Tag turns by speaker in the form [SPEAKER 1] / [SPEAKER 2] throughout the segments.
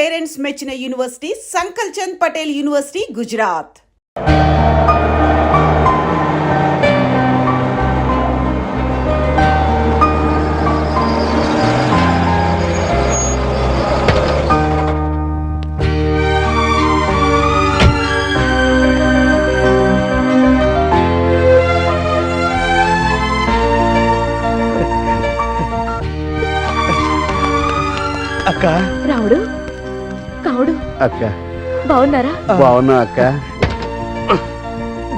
[SPEAKER 1] Parents మెచ్చిన university సంకల్ Chand Patel university Gujarat.
[SPEAKER 2] అక్క
[SPEAKER 3] రావుడు కావుడు
[SPEAKER 2] అక్క
[SPEAKER 3] బాగున్నారా?
[SPEAKER 2] బాగున్నా అక్క.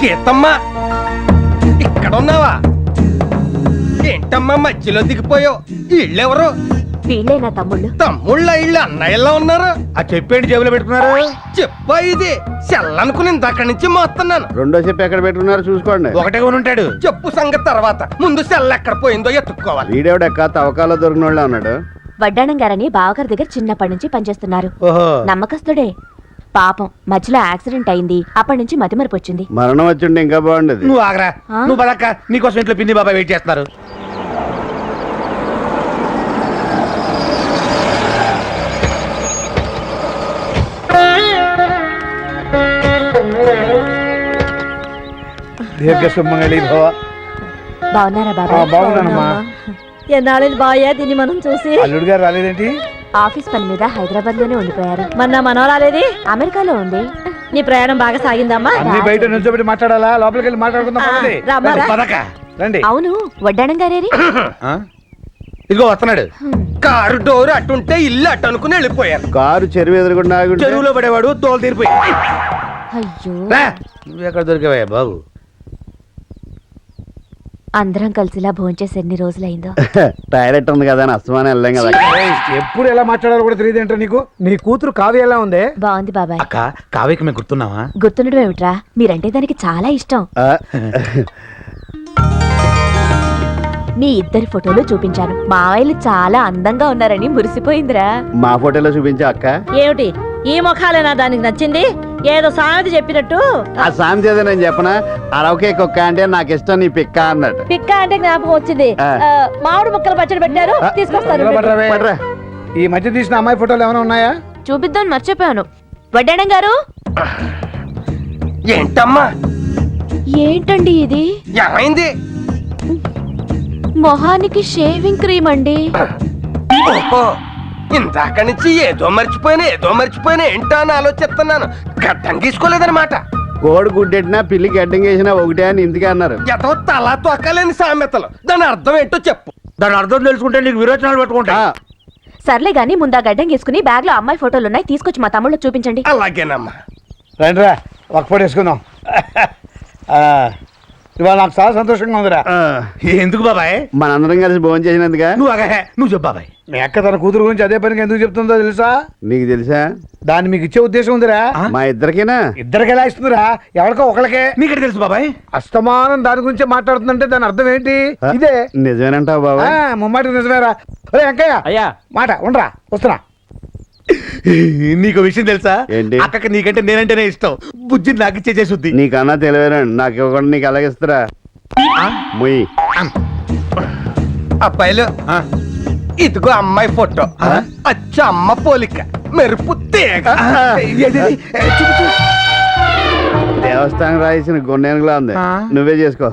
[SPEAKER 4] గీతమ్మా ఇక్కడ ఉన్నావా? ఏంటమ్మా మధ్యలో దిగిపోయావు? ఇళ్ళెవరు?
[SPEAKER 3] వీళ్ళే నా తమ్ముళ్ళు.
[SPEAKER 4] తమ్ముళ్ళ ఇళ్ళు అన్నయ్యలా ఉన్నారు.
[SPEAKER 2] ఆ చెప్పేంటి జేబులో పెట్టుకున్నారు?
[SPEAKER 4] చెప్పా ఇది సెల్లనుకుని ఇందాక నుంచి మోస్తున్నాను.
[SPEAKER 2] రెండో చెప్పు ఎక్కడ పెట్టుకున్నారు చూసుకోండి.
[SPEAKER 5] ఒకటే ఉంటాడు.
[SPEAKER 4] చెప్పు సంగతి తర్వాత, ముందు సెల్ల ఎక్కడ పోయిందో ఎత్తుక్కోవాలి.
[SPEAKER 2] వీడేవిడక్క తవకాలో దొరికిన వాళ్ళే ఉన్నాడు.
[SPEAKER 3] వడ్డాణం గారని బావగారి దగ్గర చిన్నప్పటి నుంచి పనిచేస్తున్నారు.
[SPEAKER 5] ఓహో,
[SPEAKER 3] నమ్మకస్తుడే. పాపం మధ్యలో యాక్సిడెంట్ అయింది. అప్పటి నుంచి మతిమరుపు వచ్చింది.
[SPEAKER 2] మరణం వచ్చిండే ఇంకా బాగుండేది.
[SPEAKER 5] నువ్వు ఆగరా. నువ్వు పదక్క, నీకోసం ఇంట్లో పిన్ని బాబాయ్ వెయిట్ చేస్తున్నారు.
[SPEAKER 3] బాగున్నారా బాబా?
[SPEAKER 5] బాగున్నానమ్మా.
[SPEAKER 6] ఎన్నాళ్ళని బాయా దీన్ని మనం చూసి.
[SPEAKER 5] అల్లుడు గారు రాలేదేంటి?
[SPEAKER 3] ఆఫీస్ పని మీద హైదరాబాద్ లోనే ఉండిపోయారు.
[SPEAKER 6] మన మనోరాలేది
[SPEAKER 3] అమెరికాలో ఉంది.
[SPEAKER 6] నీ ప్రయాణం బాగా సాగిందమ్మా?
[SPEAKER 5] అన్ని బయట నిల్చోబెట్టి మాట్లాడాలా? లోపలికి వెళ్ళి మాట్లాడుకుందాం. పదక రండి.
[SPEAKER 3] అవును, వడ్డాణం గారేరి?
[SPEAKER 5] ఇదిగో వస్తున్నాడు.
[SPEAKER 4] కారు డోరు అటుంటే ఇల్లు అటు అనుకుని వెళ్ళిపోయారు.
[SPEAKER 2] కారు చెరువు ఎదురుగుండా ఆగి ఉంటే
[SPEAKER 5] చెరువులో పడేవాడు తోలు తీరిపోయి.
[SPEAKER 3] అయ్యో,
[SPEAKER 5] నువ్వు ఎక్కడ దొరికావా బాబు?
[SPEAKER 3] అందరం కలిసిలా భోంచేసి ఎన్ని రోజులైందో.
[SPEAKER 2] టాయిలెట్ ఉంది కదా అని అస్తమానం వెళ్ళాం కదా.
[SPEAKER 5] ఎప్పుడు ఎలా మాట్లాడాలో కూడా తెలియదు ఏంటో నీకు. నీ కూతురు కావ్య ఎలా ఉంది?
[SPEAKER 3] బాగుంది బాబాయ్.
[SPEAKER 5] అక్క, కావ్యకి మేము గుర్తున్నావా?
[SPEAKER 3] గుర్తుండడం ఏమిట్రా, మీరంటే దానికి చాలా ఇష్టం.
[SPEAKER 2] ఆ,
[SPEAKER 3] మీ ఇద్దరి ఫోటోలు చూపించాను. మావయ్యలు చాలా అందంగా ఉన్నారని మురిసిపోయిందిరా.
[SPEAKER 2] మా ఫోటోలో చూపించా అక్క.
[SPEAKER 6] ఏమిటి ఈ ముఖాలేనా దానికి నచ్చింది? ఏదో సామెత చెప్పినట్టు.
[SPEAKER 2] ఆ సామెత ఏదో నేను చెప్పనా? అరవకే కుక్క అంటే నాకు ఇష్టం, నీ పిక్క అన్నట్టు.
[SPEAKER 6] పిక్క అంటే జ్ఞాపకం వచ్చింది. మామిడి ముక్కలు పచ్చడి పెట్టారు, తీసుకొస్తారు.
[SPEAKER 2] పట్రా.
[SPEAKER 5] ఈ మధ్య తీసిన అమ్మాయి ఫోటోలు ఏమైనా ఉన్నాయా?
[SPEAKER 3] చూపిద్దాం మర్చిపోయాను. వడ్డాణం గారు,
[SPEAKER 4] ఏంటమ్మా
[SPEAKER 3] ఏంటండి ఇది?
[SPEAKER 4] ఏమైంది?
[SPEAKER 3] మొహానికి షేవింగ్ క్రీమ్ అండి.
[SPEAKER 4] ఓహో, ఇందాక నుంచి ఏదో మర్చిపోయినా ఏంటో అని ఆలోచిస్తున్నాను. గడ్డం గీసుకోలేదన్నమాట.
[SPEAKER 2] కోడి గుడ్డెట్టినా పిల్లి గడ్డం వేసినా ఒకటే అని ఇందుకే అన్నారు.
[SPEAKER 4] ఎదో తలా తొక్కలేని సామెతలు. దాని అర్థం ఏంటో చెప్పు.
[SPEAKER 5] దాని అర్థం తెలుసుకుంటే నీకు విరోచనాలు పెట్టుకుంటా.
[SPEAKER 3] సర్లే గాని ముందా గడ్డం గీసుకుని బ్యాగ్ లో అమ్మాయి ఫోటోలు ఉన్నాయి, తీసుకొచ్చి మా తమ్ముళ్ళు చూపించండి.
[SPEAKER 4] అలాగేనమ్మా.
[SPEAKER 5] రండిరా, ఒక ఫోటో వేసుకుందాం. ఇవాళ నాకు చాలా సంతోషంగా ఉందిరా. ఎందుకు బాబాయ్?
[SPEAKER 2] మనందరం కలిసి భోజనం చేసినందుగా.
[SPEAKER 5] నువ్వు చెప్పు బాబాయ్. మీ అక్క తన కూతురు గురించి అదే పనికి ఎందుకు చెప్తుందో తెలుసా?
[SPEAKER 2] నీకు తెలుసా?
[SPEAKER 5] దాన్ని మీకు ఇచ్చే ఉద్దేశం ఉందిరా.
[SPEAKER 2] మా ఇద్దరికేనా?
[SPEAKER 5] ఇద్దరికి ఎలా ఇస్తుందిరా? ఎవరికో ఒకళ్ళకే. నీకు తెలుసు బాబాయ్. అస్తమానం దాని గురించి మాట్లాడుతుందంటే దాని అర్థం ఏంటి? ఇదే.
[SPEAKER 2] నిజమేనంటావు బాబా?
[SPEAKER 5] ముమ్మాటికి నిజమేరా. అరే వెంకయ్య, అయ్యా మాట ఉండరా, వస్తున్నా. నీకు విషయం తెలుసా?
[SPEAKER 2] ఏంటి?
[SPEAKER 5] అక్కకి నీకంటే నేనంటేనే ఇష్టం. బుజ్జి నాకు ఇచ్చేసేది.
[SPEAKER 2] నీకన్నా తెలివేనండి, నాకు ఇవ్వకుండా నీకు అలాగిస్తారా? ముయ్
[SPEAKER 4] అబ్బాయిలు, ఇదిగో అమ్మాయి ఫోటో. అచ్చ అమ్మ పోలిక, మెరుపు తీగ.
[SPEAKER 2] దేవస్థానం రాయించిన గొన్నేనుగులా ఉంది. నువ్వే చేసుకో.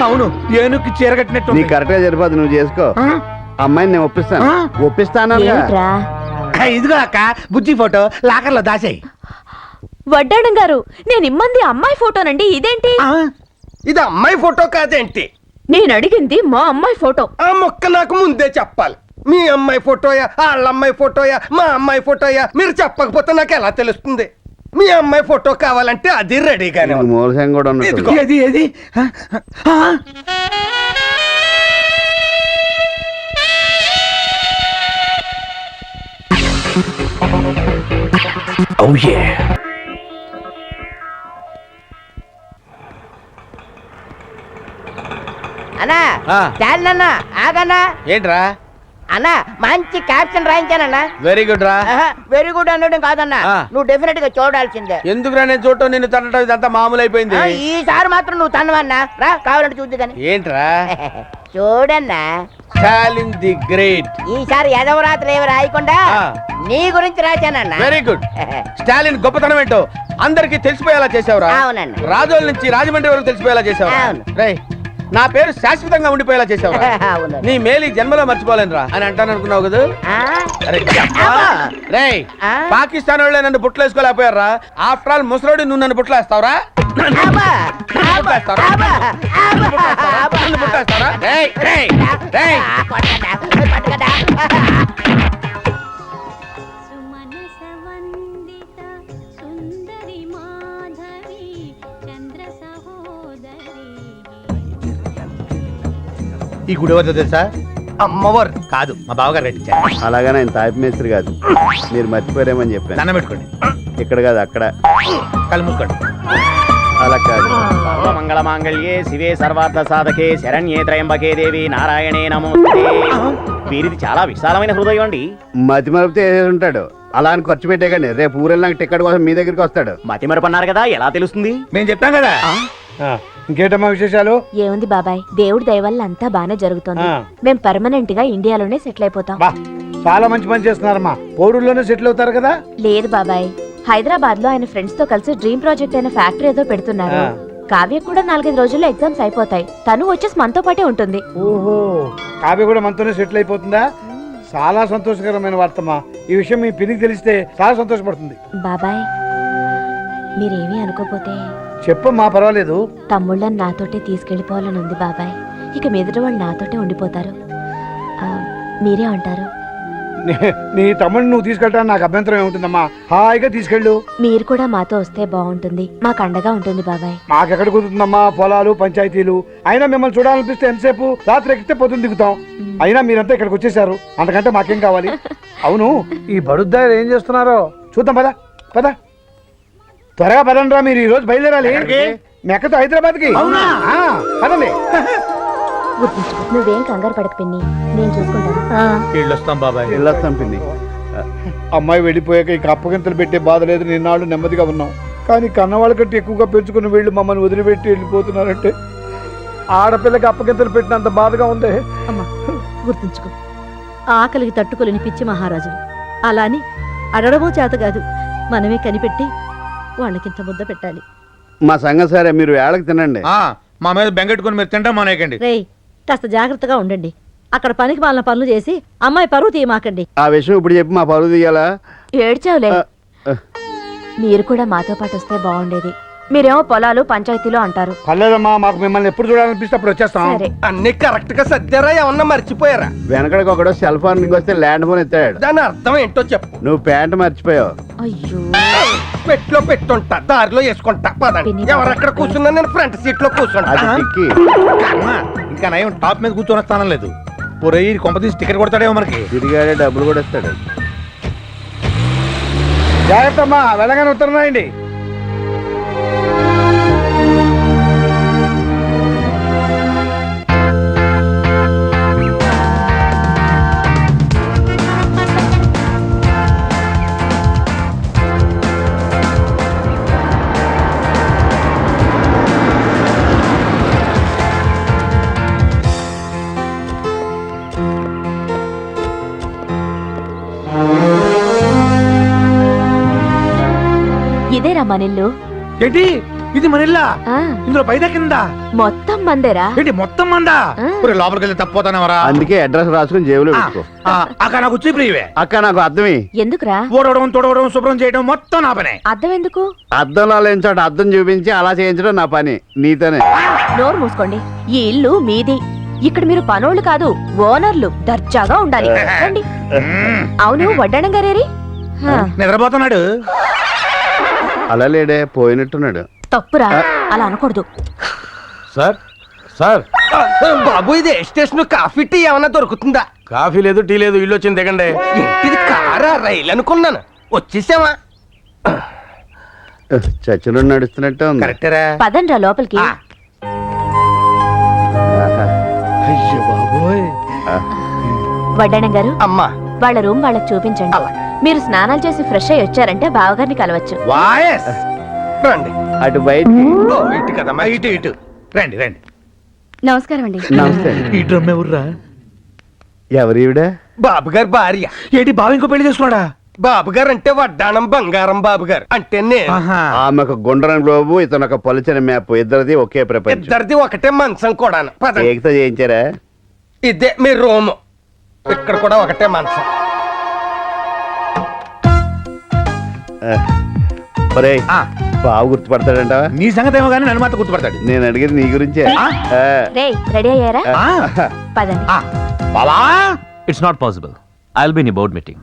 [SPEAKER 5] అవును, ఏనుక్కి చీర కట్టినట్టు.
[SPEAKER 2] నీకు కరెక్ట్ గా సరిపోదు, నువ్వు చేసుకో. అమ్మాయిని నేను ఒప్పిస్తాను.
[SPEAKER 3] ఏమిట్రా?
[SPEAKER 5] ఇదిగో అక్క, బుజ్జి ఫోటో లాకర్లో దాచేయి.
[SPEAKER 3] వడ్డాణం గారు, నేను ఇమ్మంది అమ్మాయి ఫోటోనండి, ఇదేంటి?
[SPEAKER 4] ఇది అమ్మాయి ఫోటో కాదేంటి?
[SPEAKER 3] నేను అడిగింది మా అమ్మాయి ఫోటో.
[SPEAKER 4] ఆ మొక్క నాకు ముందే చెప్పాలి. మీ అమ్మాయి ఫోటోయా, వాళ్ళ అమ్మాయి ఫోటోయా, మా అమ్మాయి ఫోటోయా? మీరు చెప్పకపోతే నాకు ఎలా తెలుస్తుంది? మీ అమ్మాయి ఫోటో కావాలంటే అది రెడీగానే ఉంది.
[SPEAKER 2] మూలసం కూడా ఉన్నట్టు.
[SPEAKER 5] ఏది? Oh yeah.
[SPEAKER 7] అన్నా చాలన్నా ఆగన్నా.
[SPEAKER 5] ఏంట్రా?
[SPEAKER 7] అన్నా మంచి క్యాప్షన్ రాయించానన్నా.
[SPEAKER 5] వెరీ గుడ్ రా.
[SPEAKER 7] వెరీ గుడ్ అనడం కాదన్నా, నువ్వు డెఫినెట్ గా చూడాల్సిందే.
[SPEAKER 5] ఎందుకురా నేను చూడటం? నిన్ను తనటం ఇదంతా మామూలు అయిపోయింది.
[SPEAKER 7] ఈసారి మాత్రం నువ్వు తన్నవన్నా. రా, కావాలంటే చూద్దు కానీ.
[SPEAKER 5] ఏంట్రా?
[SPEAKER 7] చూడన్నా,
[SPEAKER 8] స్టాలిన్ ది గ్రేట్.
[SPEAKER 7] ఈసారి యదవరాత్రి ఏమి రాయకుండా నీ గురించి రాశానన్నా.
[SPEAKER 8] Very good. స్టాలిన్ గొప్పతనం ఏంటో అందరికి తెలిసిపోయేలా చేసావురా.
[SPEAKER 7] అవునన్నా.
[SPEAKER 8] రాజోల నుంచి రాజమండ్రి వరకు తెలిసిపోయేలా చేసావురా.
[SPEAKER 7] అవును.
[SPEAKER 8] రేయ్, నా పేరు శాశ్వతంగా ఉండిపోయేలా చేసావురా.
[SPEAKER 7] అవును.
[SPEAKER 8] నీ మేలు జన్మలో మర్చిపోలేనురా అని అంటాను అనుకున్నావు కదా.
[SPEAKER 7] ఆ?
[SPEAKER 8] అరే చెప్పా. రేయ్,
[SPEAKER 7] ఆ?
[SPEAKER 8] పాకిస్తాన్ వాళ్ళే నన్ను బుట్టలు వేసుకోలేకపోయారా. ఆఫ్టర్ ఆల్ ముసలోడి నువ్వు నన్ను బుట్టలు వేస్తావురా.
[SPEAKER 7] అబ్బా! అబ్బా! అబ్బా! అబ్బా!
[SPEAKER 8] నన్ను బుట్టలు వేస్తావురా. రేయ్, రేయ్, రేయ్.
[SPEAKER 7] కొట్టకదా, కొట్టకదా.
[SPEAKER 9] సుమనసవందిత సుందరి మాధవి చంద్ర సహోదరి.
[SPEAKER 8] ఈ గుడి వద్ద తెలుసా?
[SPEAKER 4] అమ్మవారు
[SPEAKER 8] కాదు, మా బావగారు కట్టించారు.
[SPEAKER 2] అలాగా నేను తాపి మేస్త్రి కాదు, మీరు మర్చిపోయారేమని చెప్పాను.
[SPEAKER 8] దండం పెట్టుకోండి,
[SPEAKER 2] ఇక్కడ కాదు అక్కడ.
[SPEAKER 8] కళ్ళు మూసుకోండి.
[SPEAKER 2] అలా కాదు.
[SPEAKER 10] సర్వమంగళ మాంగళ్యే శివే సర్వార్థ సాధకే శరణ్యే త్రయంబకే దేవి నారాయణే నమోస్తుతే. వీరిది చాలా విశాలమైన హృదయం అండి.
[SPEAKER 2] మతి మరపితే ఉంటాడు. అలా అని ఖర్చు పెట్టే కానీ రేపు ఊరెళ్ళినాక టికెట్ కోసం మీ దగ్గరికి వస్తాడు.
[SPEAKER 10] మతి మరపన్నారు కదా, ఎలా తెలుస్తుంది?
[SPEAKER 8] మేము చెప్తాం కదా.
[SPEAKER 5] ఇంకేటమ్మా విశేషాలు?
[SPEAKER 3] ఏముంది బాబాయ్, దేవుడి దయ వల్ల అంతా బానే జరుగుతోంది.
[SPEAKER 5] ఆ.
[SPEAKER 3] మేం పర్మనెంట్ గా ఇండియాలోనే సెటిల్ అయిపోతాం.
[SPEAKER 5] బా, చాలా మంచి పని చేస్తున్నారమ్మా. కోడూరులోనే సెటిల్ అవుతారు కదా.
[SPEAKER 3] లేదు బాబాయ్, హైదరాబాద్ లో ఆయన ఫ్రెండ్స్ తో కలిసి డ్రీమ్ ప్రాజెక్ట్ అయిన ఫ్యాక్టరీ ఏదో పెడుతున్నారు.
[SPEAKER 5] ఆ.
[SPEAKER 3] కావ్య కూడా 4-5 రోజుల్లో ఎగ్జామ్స్ అయిపోతాయి. తను వచ్చేసి మనతో పాటే ఉంటుంది.
[SPEAKER 5] ఓహో, కావ్య కూడా మనతోనే సెటిల్ అయిపోతుందా? చాలా సంతోషకరమైన వార్తమ్మా. ఈ విషయం మీ పినికి తెలిస్తే చాలా సంతోషపడుతుంది.
[SPEAKER 3] బాబాయ్, మీరేమీ అనుకోపోతే
[SPEAKER 5] చెప్పమ్మా, పర్వాలేదు.
[SPEAKER 3] తమ్ముళ్ళని నాతోటే తీసుకెళ్లిపోవాలని ఉంది బాబాయ్. ఇక మీదట వాళ్ళు నాతోటే ఉండిపోతారు. మీరే అంటారు?
[SPEAKER 5] నీ తమ్ముడిని నువ్వు తీసుకెళ్ళడానికి నాకు అభ్యంతరం ఏముంటుందమ్మా. హాయిగా తీసుకెళ్ళు.
[SPEAKER 3] మీరు కూడా మాతో వస్తే బాగుంటుంది, మాకు అండగా ఉంటుంది బాబాయ్.
[SPEAKER 5] మాకెక్కడ కుదురుతుందమ్మా, పొలాలు పంచాయతీలు. అయినా మిమ్మల్ని చూడాలనిపిస్తే ఎంతసేపు, రాత్రి ఎక్కితే పొద్దున్న దిగుతాం. అయినా మీరంతా ఇక్కడికి వచ్చేసారు, అంతకంటే మాకేం కావాలి? అవును, ఈ బడుద్దాయలు ఏం చేస్తున్నారో చూద్దాం. పద పద, త్వరగా పదండ్రా. మీరు ఈ రోజు బయలుదేరాలి మెక్కతో హైదరాబాద్కి. ఆ, పదండి.
[SPEAKER 3] గుర్తుంచుకో, నువ్వేం కంగారు పడక పిన్ని, నేను చూసుకుంటాను.
[SPEAKER 8] వెళ్ళొస్తాం బాబాయ్.
[SPEAKER 2] వెళ్ళొస్తాం పిన్ని.
[SPEAKER 5] అమ్మాయి వెళ్ళిపోయాక ఇక అప్పగింతలు పెట్టే బాధ లేదు. నిన్నాళ్ళు నెమ్మదిగా ఉన్నాం. కానీ కన్నవాళ్ళ కంటే ఎక్కువగా పెంచుకుని వీళ్ళు మమ్మల్ని వదిలిపెట్టి వెళ్ళిపోతున్నారంటే ఆడపిల్లకి అప్పగింతలు పెట్టినంత బాధగా ఉంది.
[SPEAKER 6] అమ్మా గుర్తుంచుకో, ఆకలికి తట్టుకోలేని పిచ్చి మహారాజులు. అలా అని అడగడమో చేత కాదు, మనమే కనిపెట్టి వాళ్ళకింత ముద్ద పెట్టాలి.
[SPEAKER 2] మా సంగతి సరే, మీరు వేళకి తినండి.
[SPEAKER 8] మా మీద బెంగెట్టుకుని మీరు తింటాం మానేయకండి.
[SPEAKER 6] రేయ్, కాస్త జాగ్రత్తగా ఉండండి. అక్కడ పనికి మాలిన పనులు చేసి అమ్మాయి పరువు తీయమాకండి.
[SPEAKER 2] ఆ విషయం ఇప్పుడు చెప్పి మా పరువు తీయాలా?
[SPEAKER 3] ఏడ్చావులే. మీరు కూడా మాతో పాటు వస్తే బాగుండేది. మీరేమో పొలాలు పంచాయతీలు అంటారు.
[SPEAKER 5] పర్లేదమ్మా, మాకు మిమ్మల్ని ఎప్పుడు చూడాలనిపిస్తే అప్పుడు వచ్చేస్తాం.
[SPEAKER 3] సరే,
[SPEAKER 4] అన్ని కరెక్ట్ గా సర్దారా? ఏమన్నా మర్చిపోయారా?
[SPEAKER 2] వెనకడికి ఒకడు సెల్ ఫోన్ వస్తే ల్యాండ్ ఫోన్ ఎత్తాడు.
[SPEAKER 4] దాని అర్థం ఏంటో చెప్పు.
[SPEAKER 2] నువ్వు ప్యాంట్ మర్చిపోయావు.
[SPEAKER 3] అయ్యో
[SPEAKER 4] పెట్లో పెట్టుంటా, దారిలో వేసుకుంటా. పదండి.
[SPEAKER 3] పిన్ని,
[SPEAKER 4] ఎవరెక్కడ కూర్చున్నా నేను ఫ్రంట్ సీట్ లో కూర్చుంటా.
[SPEAKER 2] అది టిక్కి.
[SPEAKER 8] ఇంకా నయం టాప్ మీద కూర్చొని స్థానం లేదు. ఒరే, కొంప తీసి టికెట్ కొడతాడేమో మనకి.
[SPEAKER 2] తిరిగాడే డబ్బులు కూడా ఇస్తాడు.
[SPEAKER 5] జాగ్రత్త అమ్మా, వెళ్ళగానే ఉత్తరం రాయండి.
[SPEAKER 3] ఇదేరా మనిల్లు.
[SPEAKER 5] ఏంటి ఇది మనల్లా?
[SPEAKER 3] ఆ,
[SPEAKER 5] ఇందులో పైద కింద
[SPEAKER 3] మొత్తం మందేరా.
[SPEAKER 5] ఏంటి మొత్తం మందా?
[SPEAKER 3] ఆ.
[SPEAKER 8] ఒరే, లోపలికి వెళ్తే తప్పోతానేవరా.
[SPEAKER 2] అందుకే అడ్రస్ రాసుకుని జేబులో పెట్టుకో.
[SPEAKER 8] అక్కడ నాకు వచ్చి ప్రియవే.
[SPEAKER 2] అక్క నాకు అర్థమే.
[SPEAKER 3] ఎందుకురా?
[SPEAKER 8] ఊడవడం తొడవడం శుభ్రం చేయడం మొత్తం నా పనే.
[SPEAKER 3] అర్థం ఎందుకు?
[SPEAKER 2] అద్దంలో లేని చోట అద్దం చూపించి అలా చేయించడం నా పని. నీతోనే.
[SPEAKER 3] నోరు మూసుకోండి. ఈ ఇల్లు మీది. ఇక్కడ మీరు పనోళ్ళు కాదు, ఓనర్లు. దర్జాగా ఉండాలి. రండి. అవును, వడ్డాణం గారేరి? హా,
[SPEAKER 8] నిద్రపోతున్నాడు.
[SPEAKER 2] అలా లేడే, పోయినట్టున్నాడు.
[SPEAKER 3] తప్పురా, అలా అనకూడదు.
[SPEAKER 8] సార్ సార్,
[SPEAKER 4] బాబు, ఇది ఏ స్టేషన్? కాఫీ టీ ఏమన్నా దొరుకుతుందా?
[SPEAKER 8] కాఫీ లేదు, టీ లేదు, ఇల్లు వచ్చింది దిగండి.
[SPEAKER 4] ఏంటిది, కారా రైలు అనుకున్నాను. వచ్చేసామా?
[SPEAKER 2] చర్చలో నడుస్తున్నట్టే ఉంది.
[SPEAKER 8] కరెక్టరా?
[SPEAKER 3] పదండ్రా లోపలికి.
[SPEAKER 2] ఆహా.
[SPEAKER 5] అయ్యో బాబోయ్.
[SPEAKER 3] వడ్డాణం గారు,
[SPEAKER 4] అమ్మా,
[SPEAKER 3] వాళ్ళ రూమ్ వాళ్ళకి చూపించండి. మీరు స్నానాలు చేసి ఫ్రెష్ అయ్యి వచ్చారంటే బావగారిని కలవచ్చు.
[SPEAKER 8] వాయస్.
[SPEAKER 4] రండి.
[SPEAKER 2] అటు బయటికి.
[SPEAKER 4] ఓ, ఇటు కదమ్మా,
[SPEAKER 8] ఇటు ఇటు రండి రండి.
[SPEAKER 3] నమస్కారం అండి.
[SPEAKER 2] నమస్తే.
[SPEAKER 8] ఈ డ్రమ్ ఎవర్రా?
[SPEAKER 2] ఎవరివిడ?
[SPEAKER 4] బాబు గారి భార్య.
[SPEAKER 8] ఏంటి బావ ఇంకో పెళ్లి చేసుకున్నాడా?
[SPEAKER 4] బాబు గారు అంటే వడ్డాణం బంగారం బాబు గారు అంటే నేను.
[SPEAKER 8] ఆహా.
[SPEAKER 2] ఆమె ఒక గుండ్రని గ్లోబు, ఇతను ఒక పలుచని మ్యాప్. ఇద్దరిది ఒకే ప్రపంచం.
[SPEAKER 4] ఇద్దరిది ఒకటే మంచం కూడా. పదండి.
[SPEAKER 2] ఏకతో చేయించారా?
[SPEAKER 4] ఇదే మీ రూము. ఇక్కడ కూడా ఒకటే మంచం.
[SPEAKER 2] ఒరేయ్,
[SPEAKER 8] ఆ.
[SPEAKER 2] బావు గుర్తుపడతాడంట.
[SPEAKER 8] నీ సంగతి ఏమో కానీ నన్ను మాత్రం గుర్తుపడతాడు.
[SPEAKER 2] నేను అడిగేది నీ గురించే.
[SPEAKER 8] ఆ?
[SPEAKER 3] రే రెడీ అయ్యారా
[SPEAKER 8] ఆ.
[SPEAKER 3] పదండి.
[SPEAKER 8] బావా
[SPEAKER 11] It's not possible. I'll be in a board meeting.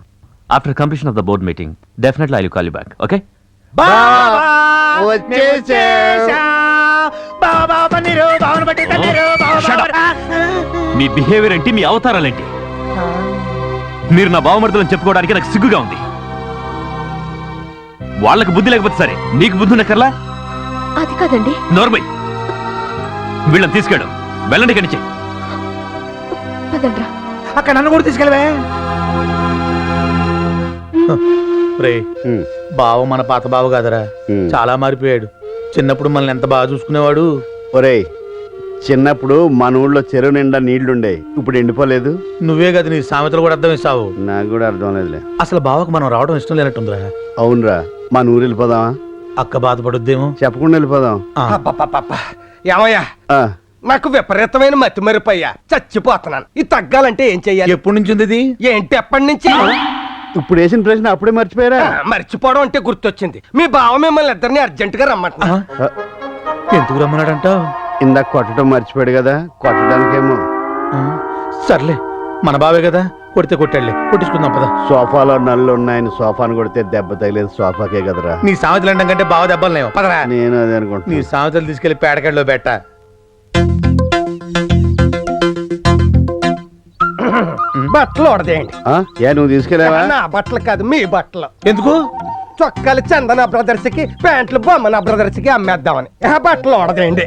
[SPEAKER 11] After completion of the board meeting, definitely I'll call you back, okay?
[SPEAKER 8] బావా
[SPEAKER 2] వచ్చేసా.
[SPEAKER 8] బావా పన్నీరు బావను బట్టి తన్నీరు
[SPEAKER 11] Shut up. మీ బిహేవియర్ ఏంటి, మీ అవతారాలేంటి? మీరు నా బావమర్దులను చెప్పుకోవడానికి నాకు సిగ్గుగా ఉంది. వాళ్ళకి బుద్ధి లేకపోతే సరే, నీకు బుద్ధి ఉన్నకర్లా?
[SPEAKER 3] అది కాదండి.
[SPEAKER 11] నోర్మై, వీళ్ళని తీసుకెళ్ళు. వెళ్ళండి ఇక్కడి నుంచి.
[SPEAKER 3] పదండ్రా.
[SPEAKER 8] అక్కడ నన్ను కూడా తీసుకెళ్ళవే. రే బావ మన పాత బావ కాదరా, చాలా మారిపోయాడు. చిన్నప్పుడు మనల్ని ఎంత బాగా చూసుకునేవాడు.
[SPEAKER 2] ఒరేయ్, చిన్నప్పుడు మన ఊళ్ళో చెరువు నిండా నీళ్లుండే, ఇప్పుడు ఎండిపోలేదు.
[SPEAKER 8] నువ్వే కదా నీ సామెతలు కూడా అర్థం ఇస్తావు.
[SPEAKER 2] నాకు కూడా అర్థం లేదులే.
[SPEAKER 8] అసలు బావకు మనం రావడం ఇష్టం లేనట్టుందిరా.
[SPEAKER 2] అవునరా, మన ఊరు వెళ్ళిపోదామా?
[SPEAKER 8] అక్క బాధపడుద్దేమో.
[SPEAKER 2] చెప్పకుండా వెళ్ళిపోదాం.
[SPEAKER 8] ఆ.
[SPEAKER 4] అబ్బబ్బబ్బబ్బ. ఏమయ్యా,
[SPEAKER 2] ఆ,
[SPEAKER 4] నాకు విపరీతమైన మతి మరిపోయా, చచ్చిపోతున్నాను. ఇది తగ్గాలంటే ఏం చెయ్యాలి?
[SPEAKER 8] ఎప్పటి నుంచి ఉంది ఇది?
[SPEAKER 4] ఏంటి ఎప్పటి నుంచి?
[SPEAKER 2] ఇప్పుడు వేసిన ప్రశ్న అప్పుడే మర్చిపోయారా?
[SPEAKER 4] మర్చిపోవడం అంటే గుర్తొచ్చింది. మీ బావ మిమ్మల్ని ఇద్దరిని అర్జెంట్ గా రమ్మంటున్నా.
[SPEAKER 2] ఆ,
[SPEAKER 8] ఎందుకు రమ్మన్నాడంటావు?
[SPEAKER 2] ఇందాక కొట్టడం మర్చిపోయాడు కదా, కొట్టడానికేమో.
[SPEAKER 8] సర్లే, మన బావే కదా, కొడితే కొట్టాడులే, కొట్టించుకుందాం పద.
[SPEAKER 2] సోఫాలో నల్లు ఉన్నాయని సోఫాను కొడితే దెబ్బ తగిలేదు సోఫాకే కదరా.
[SPEAKER 8] నీ సామెతలు అనడం కంటే బావ దెబ్బలు లేవు పదరా.
[SPEAKER 2] నేను అదే
[SPEAKER 8] నీ
[SPEAKER 2] అనుకుంటున్నా.
[SPEAKER 8] సామెతలు తీసుకెళ్లి పేడకల్లో పెట్ట.
[SPEAKER 4] బట్టలు వడదేయండి.
[SPEAKER 2] ఆ, ఏ నువ్వు తీసుకెళ్ళావా?
[SPEAKER 4] నా బట్టలు కాదు, మీ బట్టలు.
[SPEAKER 8] ఎందుకు?
[SPEAKER 4] చొక్కాలు చందన బ్రదర్స్ కి, ప్యాంట్లు బొమ్మన బ్రదర్స్ కి అమ్మేద్దామని. బట్టలు వడదేయండి.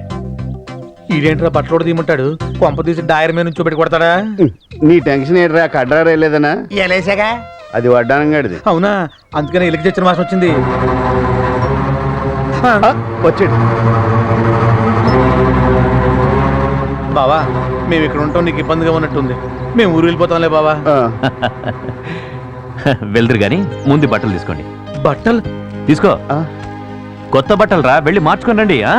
[SPEAKER 8] ఈడేంట్రా బట్టలు కూడా తీయమంటాడు? కొంప తీసి డైర్ మీద నుంచి పెట్టి కొడతాడా?
[SPEAKER 2] నీ టెన్షన్ ఏంట్రా, కడ్రా రేలేదనా?
[SPEAKER 8] ఎలేసాగా.
[SPEAKER 2] అది వడ్డానంగాడిది.
[SPEAKER 8] అవునా, అందుకనే ఇలికి తెచ్చిన మాసం వచ్చింది.
[SPEAKER 2] వచ్చాడు.
[SPEAKER 8] బావా, మేము ఇక్కడ ఉంటాం నీకు ఇబ్బందిగా ఉన్నట్టుంది. మేము ఊరు వెళ్ళిపోతాంలే బావా.
[SPEAKER 2] ఆ,
[SPEAKER 11] వెళ్దురు గాని ముందు బట్టలు తీసుకోండి.
[SPEAKER 8] బట్టలు
[SPEAKER 11] తీసుకో.
[SPEAKER 2] ఆ,
[SPEAKER 11] కొత్త బట్టలు రా, వెళ్ళి మార్చుకొని రండి. ఆ?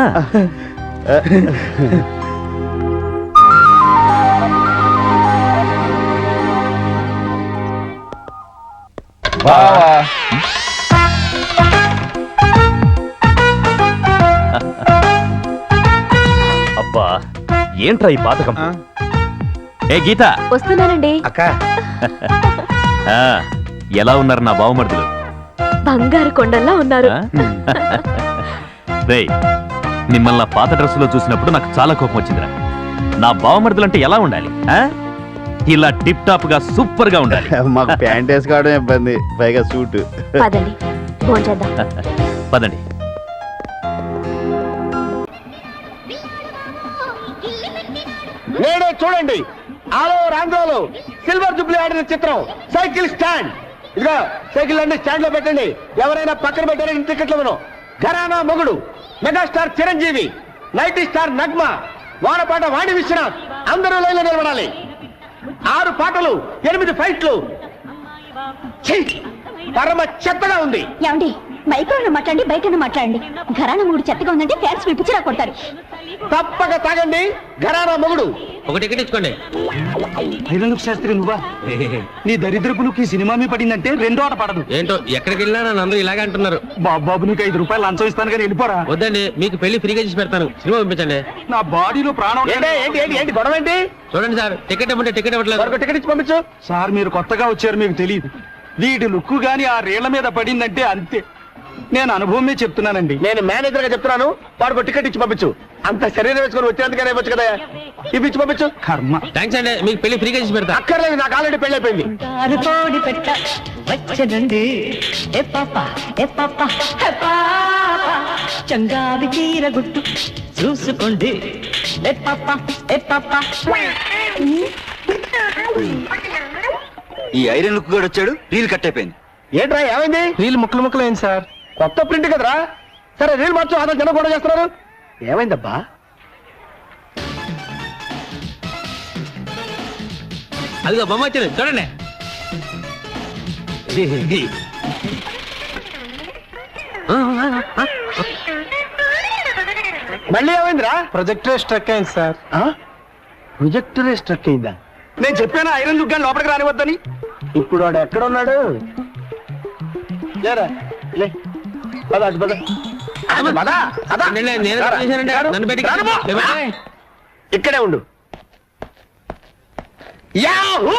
[SPEAKER 11] అబ్బా, ఏంట్రా ఈ పాతకం? ఏ గీత,
[SPEAKER 3] వస్తున్నానండి.
[SPEAKER 8] అక్క
[SPEAKER 11] ఆ, ఎలా ఉన్నారు నా బావమర్దులు?
[SPEAKER 3] బంగారు కొండల్లా ఉన్నారు.
[SPEAKER 11] రేయ్, మిమ్మల్ని నా పాత డ్రెస్సులో చూసినప్పుడు నాకు చాలా కోపం వచ్చిందిరా. నా బావమర్దులంటే ఎలా ఉండాలి? ఆ? ఇలా టిప్ టాప్ గా సూపర్ గా ఉండాలి.
[SPEAKER 2] మాకు ప్యాంట్ వేసుకోవడం ఇబ్బంది, పైగా సూట్.
[SPEAKER 3] పదండి, భోంచేద్దాం.
[SPEAKER 11] పదండి.
[SPEAKER 4] నేడే చూడండి, ఆలో ఆంధ్రాలో సిల్వర్ జూబ్లీ ఆడిన చిత్రం సైకిల్ స్టాండ్. ఇదిగో సైకిల్ అన్ని స్టాండ్ లో పెట్టండి. ఎవరైనా పక్కన పెట్టారని టికెట్లు ఇవ్వను. Gharana Mogudu megastar Chiranjeevi, nighty star Nagma, వానపాట వాణి విశ్వనాథ్ అందరూ లైన్లో నిలబడాలి. 6 పాటలు, 8 ఫైట్లు. ఛీ, పరమ చెత్తగా ఉంది.
[SPEAKER 9] ఏమండి, మైక్రోలో మాట్లాడండి, బయట మాట్లాడండి. ఘరానా మూడు చెత్తగా ఉందంటే ఫ్యాన్స్ పిలిపించినా కొడతారు.
[SPEAKER 4] తప్పక తాగండి. ఘరానా మొగుడు.
[SPEAKER 10] ఒక టికెట్ ఇచ్చుకోండి.
[SPEAKER 5] శాస్త్రి నువ్వా? నీ దరిద్రపు నువ్వు ఈ సినిమా మీద పడిందంటే రెండో ఆట పడదు.
[SPEAKER 10] ఏంటో ఎక్కడికి వెళ్ళినా నన్ను అందరూ ఇలాగే అంటున్నారు.
[SPEAKER 5] బాబు నీకు 5 రూపాయలు లంచం ఇస్తాను కానీ వెళ్ళిపోరా.
[SPEAKER 10] వద్దండి, మీకు పెళ్లి ఫ్రీగా చేసి పెడతాను. సినిమా పంపించండి.
[SPEAKER 5] నా బాడీలో ప్రాణం.
[SPEAKER 4] ఏంటి గొడవ ఏంటి?
[SPEAKER 10] చూడండి సార్, టికెట్ ఇవ్వమంటే టికెట్ ఇవ్వట్లేదు.
[SPEAKER 4] మరొక టికెట్ ఇచ్చి పంపించు.
[SPEAKER 5] సార్ మీరు కొత్తగా వచ్చారు, మీకు తెలియదు. వీటి లుక్కు గాని ఆ రేళ్ల మీద పడిందంటే అంతే. నేను అనుభవమే చెప్తున్నానండి.
[SPEAKER 4] నేను మేనేజర్ గా చెప్తున్నాను, వాడికి టికెట్ ఇచ్చి పంపించు. అంత శరీరం వేసుకొని వచ్చేందుకనే వచ్చు కదా, ఇవి ఇచ్చి పంపించు.
[SPEAKER 5] కర్మ.
[SPEAKER 10] థ్యాంక్స్ అండి, మీకు పెళ్లి ఫ్రీగా చేసి పెడతా.
[SPEAKER 4] అక్కర్లేదు, నాకు ఆల్రెడీ పెళ్లి అయిపోయింది.
[SPEAKER 9] చంగావి చీర గుట్టు చూసుకోండి.
[SPEAKER 5] ఈ ఐరన్ లుక్ కూడా వచ్చాడు, రీల్ కట్ అయిపోయింది.
[SPEAKER 4] ఏంట్రా ఏమైంది?
[SPEAKER 5] రీల్ ముక్కలు ముక్కలు అయింది సార్.
[SPEAKER 4] కొత్త ప్రింట్ కదరా. సరే రీల్ మార్చు, అదే జనం కూడా చేస్తున్నారు. ఏమైందబ్బా?
[SPEAKER 10] అదిగో బొమ్మ వచ్చింది చూడండి.
[SPEAKER 4] మళ్ళీ ఏమైందిరా?
[SPEAKER 5] ప్రొజెక్టర్ స్ట్రక్ అయింది సార్.
[SPEAKER 4] ప్రొజెక్టరే స్ట్రక్ అయిందా? నేను చెప్పాను ఐరన్ దుగ్గాని లోపలికి రానివద్దని. ఇప్పుడు వాడు ఎక్కడ ఉన్నాడు? లేరా లే, పద అటు పద. పద, పద. రారా. ఇక్కడే ఉండు. యాహూ!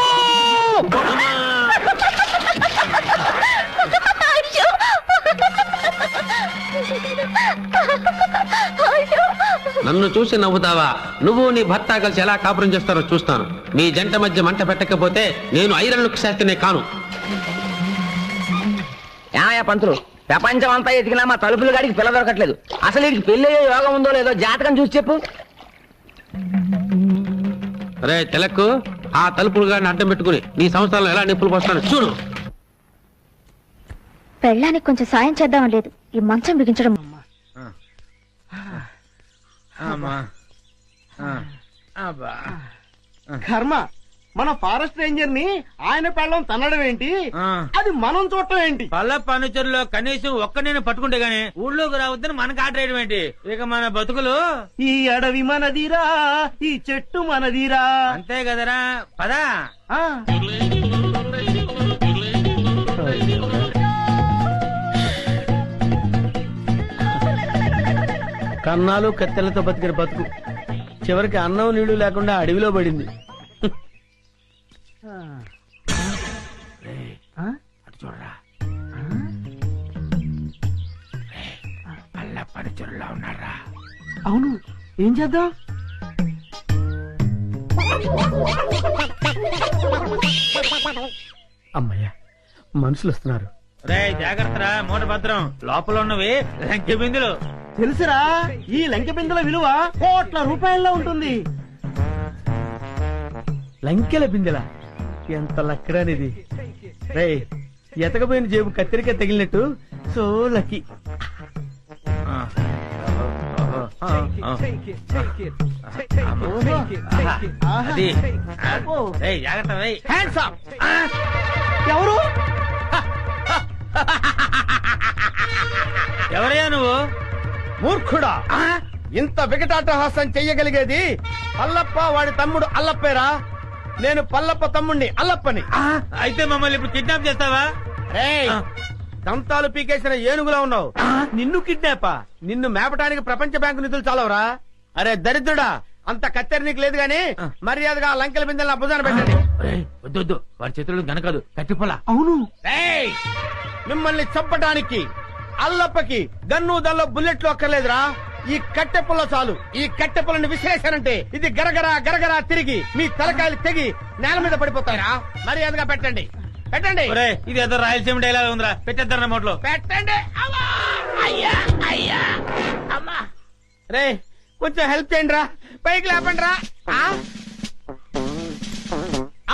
[SPEAKER 10] నన్ను చూసి నవ్వుతావా? నువ్వు నీ భర్త కలిసి ఎలా కాపురం చేస్తారో చూస్తాను. మీ జంట మధ్య మంట పెట్టకపోతే నేను ఐరన్ లుక్ శాస్త్రినే కాను.
[SPEAKER 7] ఏమయ్యా పంతులు, ప్రపంచం అంతా ఎతికినా మా తలుపులు గాడికి పిల్ల దొరకట్లేదు. అసలు వీడికి పెళ్లి యోగం ఉందో లేదో జాతకం చూసి చెప్పు.
[SPEAKER 10] రే తెలక్కు, ఆ తలుపులు గాడిని అడ్డం పెట్టుకుని నీ సంవత్సరాలు ఎలా నిప్పులు పోస్తాను చూడు.
[SPEAKER 9] పెళ్ళానికి కొంచెం సాయం చేద్దాం లేదు, ఈ మంచం బిగించడం.
[SPEAKER 4] కర్మ, మన ఫారెస్ట్ రేంజర్ ని ఆయన పెళ్ళం తన్నడం ఏంటి, అది మనం చూడటం ఏంటి?
[SPEAKER 8] పల్ల ఫర్నిచర్లో కనీసం ఒక్క నేను పట్టుకుంటే గానీ ఊళ్ళోకి రావద్దని మనకు ఆర్డర్ వేయడం ఏంటి? ఇక మన బతుకులు
[SPEAKER 4] ఈ అడవి మనదిరా, ఈ చెట్టు మనదిరా.
[SPEAKER 8] అంతే కదరా, పదా.
[SPEAKER 4] కన్నాలు కత్తెలతో బతికిన బతుకు చివరికి అన్నం నీళ్లు లేకుండా అడవిలో పడింది.
[SPEAKER 8] చూడరా, పల్ల ఫర్నిచర్లో ఉన్నారా?
[SPEAKER 4] అవును, ఏం చేద్దాం? అమ్మయ్యా, మనుషులు వస్తున్నారు.
[SPEAKER 8] రే జాగ్రత్తరా, మూట భద్రం. లోపల ఉన్నవి లంకె బిందులు.
[SPEAKER 4] తెలుసురా, ఈ లంకె బిందెల విలువ కోట్ల రూపాయల్లో ఉంటుంది. లంకెల బిందెల ఎంత లక్కరానిది. రే, ఎతకపోయిన జేబు కత్తిరిక తగిలినట్టు సో లక్కీ.
[SPEAKER 8] అది. రేయ్, జాగ్రత్త రేయ్.
[SPEAKER 4] Hands up. ఎవరు?
[SPEAKER 8] ఎవరయ్యా నువ్వు?
[SPEAKER 4] మూర్ఖుడా, ఇంత వికటాటహాసం చెయ్యగలిగేది పల్లప్ప వాడి తమ్ముడు అల్లప్పేరా. నేను పల్లప్ప తమ్ముడిని అల్లప్పని.
[SPEAKER 8] అయితే మమ్మల్ని ఇప్పుడు కిడ్నాప్ చేస్తావా?
[SPEAKER 4] రేయ్, దంతాలు పీకేసిన ఏనుగులా ఉన్నావు. నిన్ను కిడ్నాపా? నిన్ను మేపటానికి ప్రపంచ బ్యాంకు నిధులు చాలవరా? అరే దరిద్రుడా, అంత కత్తెర నీకు లేదు గాని మర్యాదగా ఆ లంకెల బిందెల భుజాన పెట్టండి.
[SPEAKER 8] వద్దు వద్దు, వాడి చేతులు గనకదు, కట్టిపోలా.
[SPEAKER 4] అవును. రేయ్, మిమ్మల్ని చంపటానికి అల్లప్పకి గన్ను దల్లో బుల్లెట్లు అక్కర్లేదురా. ఈ కట్టె పుల్ల చాలు. ఈ కట్టె పుల్లని విసిరేశారంటే ఇది గరగరా గరగరా తిరిగి మీ తలకాయలు తెగి నేల మీద పడిపోతారా. మర్యాదగా పెట్టండి, పెట్టండి.
[SPEAKER 8] ఇది ఏదో రాయలసీమ డైలాగ్ ఉందిరా, పెట్టేద్దాం నోట్లో.
[SPEAKER 4] పెట్టండి. అయ్యా అయ్యా అమ్మా. రే, కొంచెం హెల్ప్ చేయండి రా, పైకి లేపండి రా.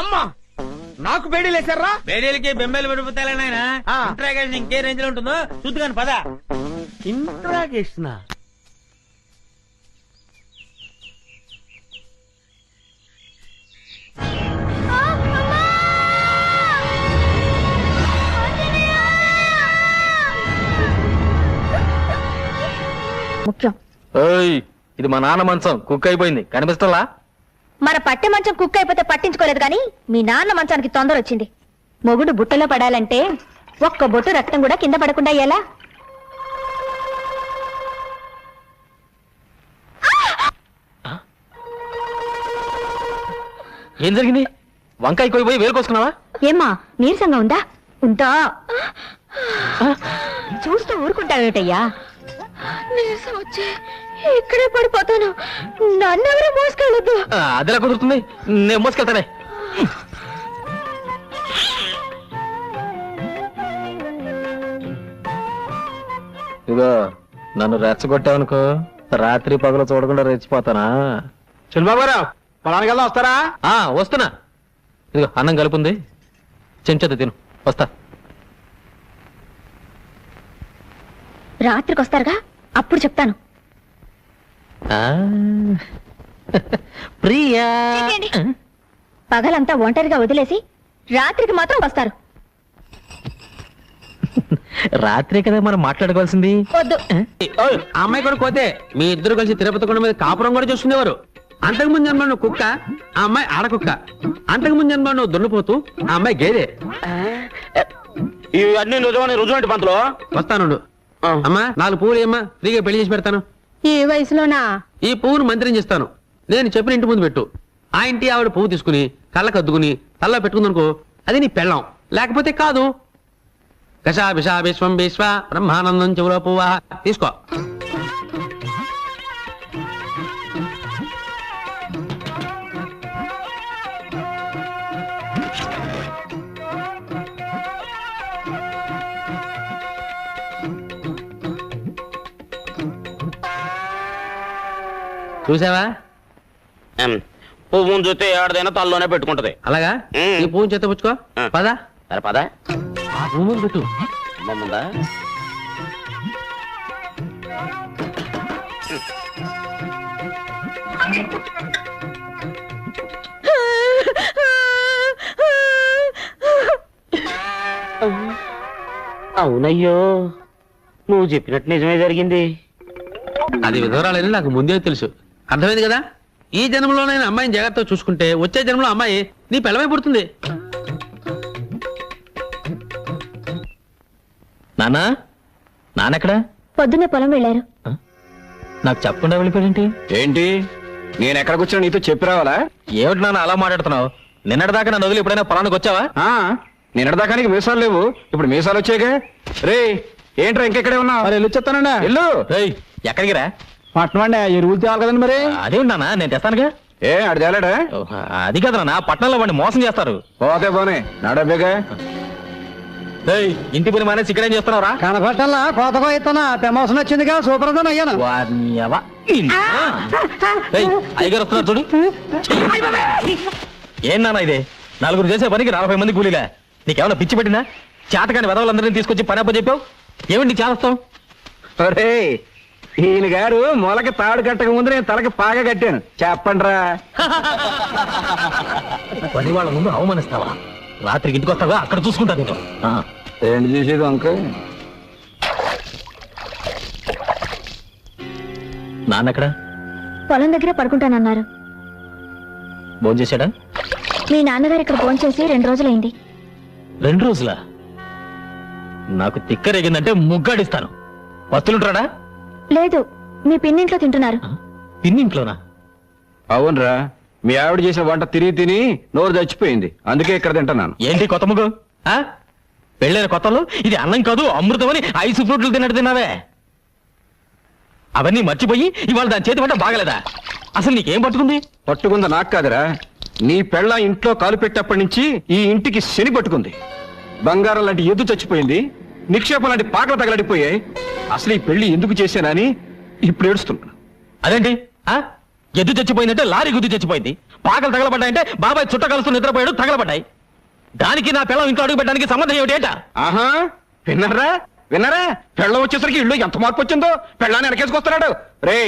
[SPEAKER 4] అమ్మా, నాకు బేడీలేశారా?
[SPEAKER 8] బేడీలకి బెంబేలు పడిపోతాయి నాయన. ఇంట్రాగేషన్ ఇంకే రేంజ్ లో ఉంటుందో చూద్దుగాని పద.
[SPEAKER 4] ఇంట్రాగేషన్
[SPEAKER 9] ముఖ్యం.
[SPEAKER 10] ఇది మా నాన్న మంచం కుక్ అయిపోయింది, కనిపిస్తలా?
[SPEAKER 9] మన పట్టె మంచం కుక్ అయిపోతే పట్టించుకోలేదు కానీ మీ నాన్న మంచానికి తొందర వచ్చింది. మొగుడు బుట్టలో పడాలంటే ఒక్క బొట్టు రక్తం కూడా కింద పడకుండా ఎలా?
[SPEAKER 10] ఏం జరిగింది? వంకాయ పోయి వేరుకొసుకున్నావా?
[SPEAKER 9] ఏమ్మా, నీరసంగా ఉందా? ఉందా? చూస్తూ ఊరుకుంటావేటయ్యా? నీరసం వచ్చే ఇక్కడే పడిపోతాను, నన్నెవరూ మోసుకెళ్ళొద్దు.
[SPEAKER 10] అదెలా కుదురుతుంది? నేను మోసుకెళ్తానే. ఇదిగో, నన్ను రెచ్చగొట్టావనుకో రాత్రి పగలు చూడకుండా రెచ్చిపోతానా?
[SPEAKER 4] చంద్రబాబురావు, పొలానికి వెళ్దా వస్తారా?
[SPEAKER 10] వస్తున్నా. ఇదిగో అన్నం కలుపుంది, చెంచదు తిను, వస్తా.
[SPEAKER 9] రాత్రికి వస్తారుగా, అప్పుడు చెప్తాను.
[SPEAKER 10] ప్రియా,
[SPEAKER 9] పగలంతా ఒంటరిగా వదిలేసి రాత్రికి మాత్రం వస్తారు.
[SPEAKER 7] రాత్రే కదా మనం మాట్లాడుకోవాల్సింది.
[SPEAKER 9] వద్దు.
[SPEAKER 4] ఆ అమ్మాయి కూడా పోతే మీ ఇద్దరు కలిసి తిరుపతి కొండ మీద కాపురం కూడా చూసుకునేవారు. అంతకుముందు జన్మ నువ్వు కుక్క, ఆ అమ్మాయి ఆడకుక్క. అంతకుముందు జన్మ నువ్వు దున్నపోతూ, ఆ అమ్మాయి గేదె.
[SPEAKER 10] ఇవన్నీ నిజమని రుజువంటి పంతులు.
[SPEAKER 4] వస్తానుండు. అమ్మా 4 పువ్వులు ఏమ్మా, ఫ్రీగా పెళ్లి చేసి పెడతాను.
[SPEAKER 6] ఈ వయసులోనా?
[SPEAKER 4] ఈ పువ్వును మంత్రం చేస్తాను. నేను చెప్పిన ఇంటి ముందు పెట్టు. ఆ ఇంటి ఆవిడ పువ్వు తీసుకుని కళ్ళకు అద్దుకుని తల్ల పెట్టుకుందనుకో, అది నీ పెళ్ళం. లేకపోతే కాదు. కషా విషా విశ్వం విశ్వ బ్రహ్మానందం చెవులో పువ్వా. తీసుకో. చూసావా?
[SPEAKER 10] పువ్వును చూస్తే ఏడాదైనా తల్లోనే పెట్టుకుంటది.
[SPEAKER 4] అలాగా? ఈ పువ్వుని చేత పుచ్చుకో. పదా
[SPEAKER 10] సరే పదా.
[SPEAKER 4] ఆ పువ్వు పెట్టు.
[SPEAKER 10] ముందా అవునయ్యో, నువ్వు చెప్పినట్టు నిజమే జరిగింది.
[SPEAKER 4] అది విధవరాలని నాకు ముందే తెలుసు. అర్థమైంది కదా? ఈ జన్మలోనైనా అమ్మాయిని జాగ్రత్తగా చూసుకుంటే వచ్చే జన్మలో అమ్మాయి నీ పిల్లమై పుడుతుంది.
[SPEAKER 7] నాన్నా, నాన్నెక్కడా?
[SPEAKER 9] పొద్దున్నే పొలం వెళ్ళారు.
[SPEAKER 7] నాకు చెప్పకుండా వెళ్ళిపోయాడేంటి?
[SPEAKER 4] ఏంటి, నేను ఎక్కడికి వచ్చినా నీతో చెప్పి రావాలా?
[SPEAKER 7] ఏమిటి నాన్న అలా మాట్లాడుతున్నావు? నిన్నటిదాకా నన్ను వదిలి ఎప్పుడైనా పొలానికి వచ్చావా?
[SPEAKER 4] నిన్నటిదాకా నీకు మీసాలు లేవు, ఇప్పుడు మీసాలు వచ్చాక. రే ఏంట్రా ఇంకెక్కడే ఉన్నావు?
[SPEAKER 5] మరి వెళ్ళి చెప్తానండి.
[SPEAKER 4] వెళ్ళు.
[SPEAKER 7] ఏయ్, ఎక్కడికి రా?
[SPEAKER 5] పట్టణం ఎరువులు తేవాలి కదండి మరి.
[SPEAKER 7] అదేమిటి నాన్న, నేను తెస్తానుగా.
[SPEAKER 4] ఏ ఆడు తేలాడా?
[SPEAKER 7] అది కదా నాన్న, పట్టణంలో వాడిని మోసం చేస్తారు.
[SPEAKER 4] పోతే పోనీ నడబేగా.
[SPEAKER 7] ఏయ్, ఇంటి పని మానేసి ఇక్కడ ఏం చేస్తున్నావురా?
[SPEAKER 5] కనపట్టల్లా కోతకో ఇస్తున్నా ప్రమోషన్ వచ్చిందిగా సూపర్దన్ అయ్యాను.
[SPEAKER 7] అయ్యగారు వస్తున్నారు చూడు. ఏం నాన్న ఇది? 4 చేసే పనికి 40 మంది కూలీలా? నీకేమైనా పిచ్చి పెట్టినా? చేతకాని వెదవులందరినీ తీసుకొచ్చి పని అప్ప చెప్పావు. ఏమిటి నీకు చేస్తావు?
[SPEAKER 4] అరే ఈయన గారు మొలకి తాడు కట్టక ముందు నేను తలకి పాగా కట్టాను. చెప్పండిరా.
[SPEAKER 7] పని వాళ్ళ ముందు అవమానిస్తావా? రాత్రికి ఇంటికి వస్తావా? అక్కడ చూసుకుంటా నేను.
[SPEAKER 4] ఏంటి చూసేది అంకుల్?
[SPEAKER 7] నాన్న ఎక్కడ?
[SPEAKER 9] పొలం దగ్గర పడుకుంటానన్నారు.
[SPEAKER 7] భోజనం చేశాడా?
[SPEAKER 9] మీ నాన్నగారు ఇక్కడ ఫోన్ చేసి 2 రోజులైంది.
[SPEAKER 7] 2 రోజులా? నాకు తిక్కరేగిందంటే ముగ్గాడిస్తాను. వస్తులుంటాడా?
[SPEAKER 9] లేదు, మీ పిన్నింట్లో తింటున్నారు.
[SPEAKER 7] పిన్నింట్లోనా?
[SPEAKER 4] అవునరా, మీ ఆవిడ చేసిన వంట తిని తిని నోరు చచ్చిపోయింది, అందుకే ఇక్కడ తింటున్నాను.
[SPEAKER 7] ఏంటి కొత్త ముగ్గు? పెళ్ళైన కొత్తలో ఇది అన్నం కాదు అమృతం అని 5 ఫ్రూట్లు తిన్నట్టు తిన్నావే. అవన్నీ మర్చిపోయి ఇవాళ దాని చేతి వంట బాగలేదా? అసలు నీకేం పట్టుకుంది?
[SPEAKER 4] పట్టుకుందా నాకు కాదురా, నీ పెళ్ళ ఇంట్లో కాలు పెట్టేప్పటి నుంచి ఈ ఇంటికి శని పట్టుకుంది. బంగారం లాంటి ఎద్దు చచ్చిపోయింది, నిక్షేపం లాంటి పాకలు తగలడిపోయాయి. అసలు ఈ పెళ్లి ఎందుకు చేశానని ఇప్పుడు ఏడుస్తున్నా.
[SPEAKER 7] అదేంటి? ఎద్దు చచ్చిపోయిందంటే లారీ గుద్దు చచ్చిపోయింది. పాకలు తగలబడ్డాయంటే బాబాయ్ చుట్ట కలుస్తూ నిద్రపోయాడు, తగలబడ్డాయి. దానికి నా పిల్లం ఇంట్లో అడుగు పెట్టడానికి సంబంధం ఏమిటేట?
[SPEAKER 4] ఆహా, విన్నారా విన్నారా? పెళ్ళం వచ్చేసరికి ఇల్లు ఎంత మార్పు వచ్చిందో. పెళ్ళాన్ని వెనకేసుకొస్తున్నాడు. రే